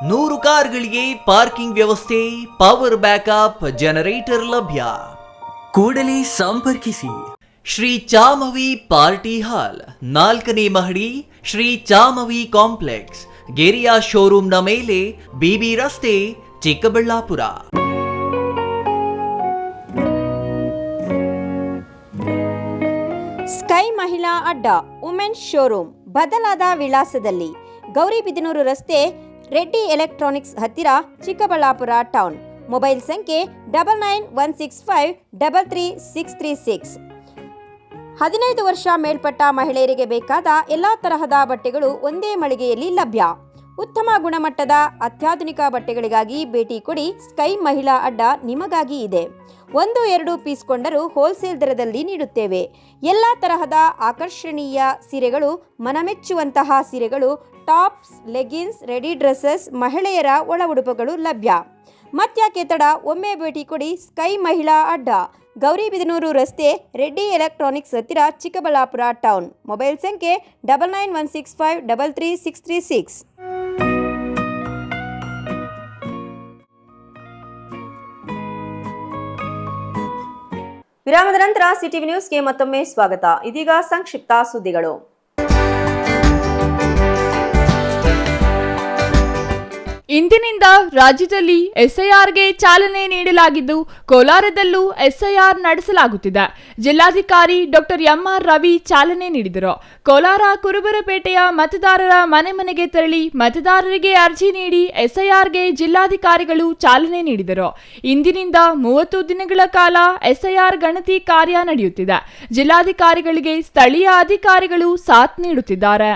100 ಕಾರ್ಗಳಿಗೆ ಪಾರ್ಕಿಂಗ್ ವ್ಯವಸ್ಥೆ, ಪವರ್ ಬ್ಯಾಕಪ್, ಜನರೇಟರ್ ಲಭ್ಯ. ಕೂಡಲೇ ಸಂಪರ್ಕಿಸಿ. ಶ್ರೀ ಚಾಮವಿ ಪಾರ್ಟಿ ಹಾಲ್, 4ನೇ ಮಹಡಿ, ಶ್ರೀ ಚಾಮವಿ ಕಾಂಪ್ಲೆಕ್ಸ್, ಗೆರಿಯಾ ಶೋರೂಮ್ನ ಮೇಲೆ, BB ರಸ್ತೆ, ಚಿಕ್ಕಬಳ್ಳಾಪುರ. ಸ್ಕೈ ಮಹಿಳಾ ಅಡ್ಡ, ವುಮೆನ್ಸ್ ಶೋರೂಮ್, ಬದಲಾದ ವಿಳಾಸದಲ್ಲಿ, ಗೌರಿಬಿದನೂರು ರಸ್ತೆ, ರೆಡ್ಡಿ ಎಲೆಕ್ಟ್ರಾನಿಕ್ಸ್ ಹತ್ತಿರ, ಚಿಕ್ಕಬಳ್ಳಾಪುರ ಟೌನ್. ಮೊಬೈಲ್ ಸಂಖ್ಯೆ 9916533636. 15 ವರ್ಷ ಮೇಲ್ಪಟ್ಟ ಮಹಿಳೆಯರಿಗೆ ಬೇಕಾದ ಎಲ್ಲ ತರಹದ ಬಟ್ಟೆಗಳು ಒಂದೇ ಮಳಿಗೆಯಲ್ಲಿ ಲಭ್ಯ. ಉತ್ತಮ ಗುಣಮಟ್ಟದ ಅತ್ಯಾಧುನಿಕ ಬಟ್ಟೆಗಳಿಗಾಗಿ ಭೇಟಿ ಕೊಡಿ. ಸ್ಕೈ ಮಹಿಳಾ ಅಡ್ಡ ನಿಮಗಾಗಿ ಇದೆ. 1-2 ಪೀಸ್ ಕೊಂಡರೂ ಹೋಲ್ಸೇಲ್ ದರದಲ್ಲಿ ನೀಡುತ್ತೇವೆ. ಎಲ್ಲ ತರಹದ ಆಕರ್ಷಣೀಯ ಸೀರೆಗಳು, ಮನಮೆಚ್ಚುವಂತಹ ಸೀರೆಗಳು, ಟಾಪ್ಸ್, ಲೆಗಿನ್ಸ್, ರೆಡಿ ಡ್ರೆಸ್ಸಸ್, ಮಹಿಳೆಯರ ಒಳ ಉಡುಪುಗಳು ಲಭ್ಯ. ಮತ್ಯಾಕೆ ತಡ, ಒಮ್ಮೆ ಭೇಟಿ ಕೊಡಿ. ಸ್ಕೈ ಮಹಿಳಾ ಅಡ್ಡ, ಗೌರಿಬಿದನೂರು ರಸ್ತೆ, ರೆಡ್ಡಿ ಎಲೆಕ್ಟ್ರಾನಿಕ್ಸ್ ಹತ್ತಿರ, ಚಿಕ್ಕಬಳ್ಳಾಪುರ ಟೌನ್. ಮೊಬೈಲ್ ಸಂಖ್ಯೆ 9916533636. ವಿರಾಮದ ನಂತರ CTV ನ್ಯೂಸ್ಗೆ ಮತ್ತೊಮ್ಮೆ ಸ್ವಾಗತ. ಇದೀಗ ಸಂಕ್ಷಿಪ್ತ ಸುದ್ದಿಗಳು. ಇಂದಿನಿಂದ ರಾಜ್ಯದಲ್ಲಿ ಎಸ್ಐಆರ್ಗೆ ಚಾಲನೆ ನೀಡಲಾಗಿದ್ದು ಕೋಲಾರದಲ್ಲೂ ಎಸ್ಐಆರ್ ನಡೆಸಲಾಗುತ್ತಿದೆ. ಜಿಲ್ಲಾಧಿಕಾರಿ ಡಾಕ್ಟರ್ ಎಂಆರ್ ರವಿ ಚಾಲನೆ ನೀಡಿದರು. ಕೋಲಾರ ಕುರುಬರಪೇಟೆಯ ಮತದಾರರ ಮನೆ ಮನೆಗೆ ತೆರಳಿ ಮತದಾರರಿಗೆ ಅರ್ಜಿ ನೀಡಿ ಎಸ್ಐಆರ್ಗೆ ಜಿಲ್ಲಾಧಿಕಾರಿಗಳು ಚಾಲನೆ ನೀಡಿದರು. ಇಂದಿನಿಂದ 30 ದಿನಗಳ ಕಾಲ ಎಸ್ಐಆರ್ ಗಣತಿ ಕಾರ್ಯ ನಡೆಯುತ್ತಿದೆ. ಜಿಲ್ಲಾಧಿಕಾರಿಗಳಿಗೆ ಸ್ಥಳೀಯ ಅಧಿಕಾರಿಗಳು ಸಾಥ್ ನೀಡುತ್ತಿದ್ದಾರೆ.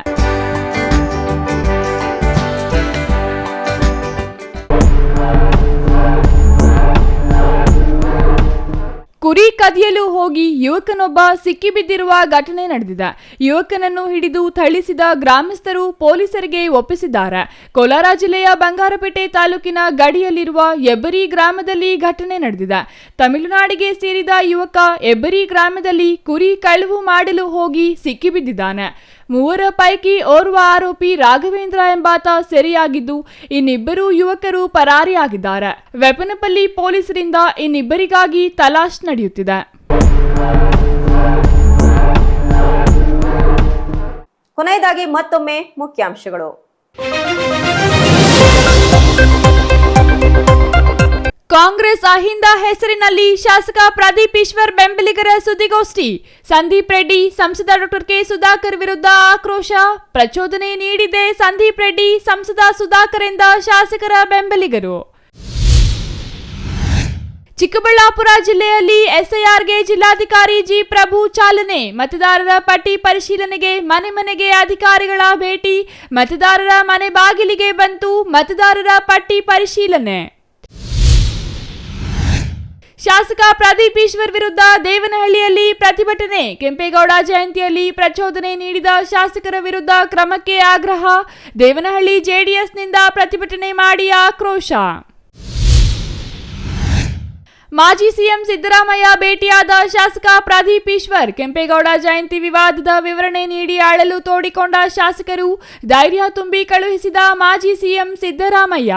ಕುರಿ ಕದಿಯಲು ಹೋಗಿ ಯುವಕನೊಬ್ಬ ಸಿಕ್ಕಿಬಿದ್ದಿರುವ ಘಟನೆ ನಡೆದಿದೆ. ಯುವಕನನ್ನು ಹಿಡಿದು ಥಳಿಸಿದ ಗ್ರಾಮಸ್ಥರು ಪೊಲೀಸರಿಗೆ ಒಪ್ಪಿಸಿದ್ದಾರೆ. ಕೋಲಾರ ಜಿಲ್ಲೆಯ ಬಂಗಾರಪೇಟೆ ತಾಲೂಕಿನ ಗಡಿಯಲ್ಲಿರುವ ಎಬ್ಬರಿ ಗ್ರಾಮದಲ್ಲಿ ಘಟನೆ ನಡೆದಿದೆ. ತಮಿಳುನಾಡಿಗೆ ಸೇರಿದ ಯುವಕ ಎಬ್ಬರಿ ಗ್ರಾಮದಲ್ಲಿ ಕುರಿ ಕಳವು ಮಾಡಲು ಹೋಗಿ ಸಿಕ್ಕಿಬಿದ್ದಿದ್ದಾನೆ. 3 ಪೈಕಿ ಓರ್ವ ಆರೋಪಿ ರಾಘವೇಂದ್ರ ಎಂಬಾತ ಸೆರೆಯಾಗಿದ್ದು ಇನ್ನಿಬ್ಬರು ಯುವಕರು ಪರಾರಿಯಾಗಿದ್ದಾರೆ. ವೆಪನಪಲ್ಲಿ ಪೊಲೀಸರಿಂದ ಇನ್ನಿಬ್ಬರಿಗಾಗಿ ತಲಾಶ್ ನಡೆಯುತ್ತಿದೆ. ಕೊನೆಯದಾಗಿ ಮತ್ತೊಮ್ಮೆ ಮುಖ್ಯಾಂಶಗಳು. ಕಾಂಗ್ರೆಸ್ ಅಹಿಂದ ಹೆಸರಿನಲ್ಲಿ ಶಾಸಕ ಪ್ರದೀಪ್ ಈಶ್ವರ್ ಬೆಂಬಲಿಗರ ಸುದ್ದಿಗೋಷ್ಠಿ. ಸಂದೀಪ್ ರೆಡ್ಡಿ, ಸಂಸದ ಡಾಕ್ಟರ್ ಕೆ ಸುಧಾಕರ್ ವಿರುದ್ಧ ಆಕ್ರೋಶ. ಪ್ರಚೋದನೆ ನೀಡಿದೆ ಸಂದೀಪ್ ರೆಡ್ಡಿ, ಸಂಸದ ಸುಧಾಕರ್ ಎಂದ ಶಾಸಕರ ಬೆಂಬಲಿಗರು. ಚಿಕ್ಕಬಳ್ಳಾಪುರ ಜಿಲ್ಲೆಯಲ್ಲಿ ಎಸ್ಐಆರ್ಗೆ ಜಿಲ್ಲಾಧಿಕಾರಿ ಜಿ ಪ್ರಭು ಚಾಲನೆ. ಮತದಾರರ ಪಟ್ಟಿ ಪರಿಶೀಲನೆಗೆ ಮನೆ ಮನೆಗೆ ಅಧಿಕಾರಿಗಳ ಭೇಟಿ. ಮತದಾರರ ಮನೆ ಬಾಗಿಲಿಗೆ ಬಂತು ಮತದಾರರ ಪಟ್ಟಿ ಪರಿಶೀಲನೆ. ಶಾಸಕ ಪ್ರದೀಪ್ ಈಶ್ವರ್ ವಿರುದ್ಧ ದೇವನಹಳ್ಳಿಯಲ್ಲಿ ಪ್ರತಿಭಟನೆ. ಕೆಂಪೇಗೌಡ ಜಯಂತಿಯಲ್ಲಿ ಪ್ರಚೋದನೆ ನೀಡಿದ ಶಾಸಕರ ವಿರುದ್ಧ ಕ್ರಮಕ್ಕೆ ಆಗ್ರಹ. ದೇವನಹಳ್ಳಿ ಜೆಡಿಎಸ್ನಿಂದ ಪ್ರತಿಭಟನೆ ಮಾಡಿ ಆಕ್ರೋಶ. ಮಾಜಿ ಸಿಎಂ ಸಿದ್ದರಾಮಯ್ಯ ಭೇಟಿಯಾದ ಶಾಸಕ ಪ್ರದೀಪ್ ಈಶ್ವರ್. ಕೆಂಪೇಗೌಡ ಜಯಂತಿ ವಿವಾದದ ವಿವರಣೆ ನೀಡಿ ಅಳಲು ತೋಡಿಕೊಂಡ ಶಾಸಕರು. ಧೈರ್ಯ ತುಂಬಿ ಕಳುಹಿಸಿದ ಮಾಜಿ ಸಿಎಂ ಸಿದ್ದರಾಮಯ್ಯ.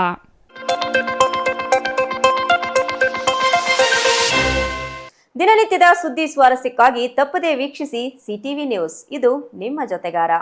ದಿನನಿತ್ಯದ ಸುದ್ದಿ ಸ್ವಾರಸ್ಯಕ್ಕಾಗಿ ತಪ್ಪದೇ ವೀಕ್ಷಿಸಿ ಸಿಟಿವಿ ನ್ಯೂಸ್. ಇದು ನಿಮ್ಮ ಜೊತೆಗಾರ.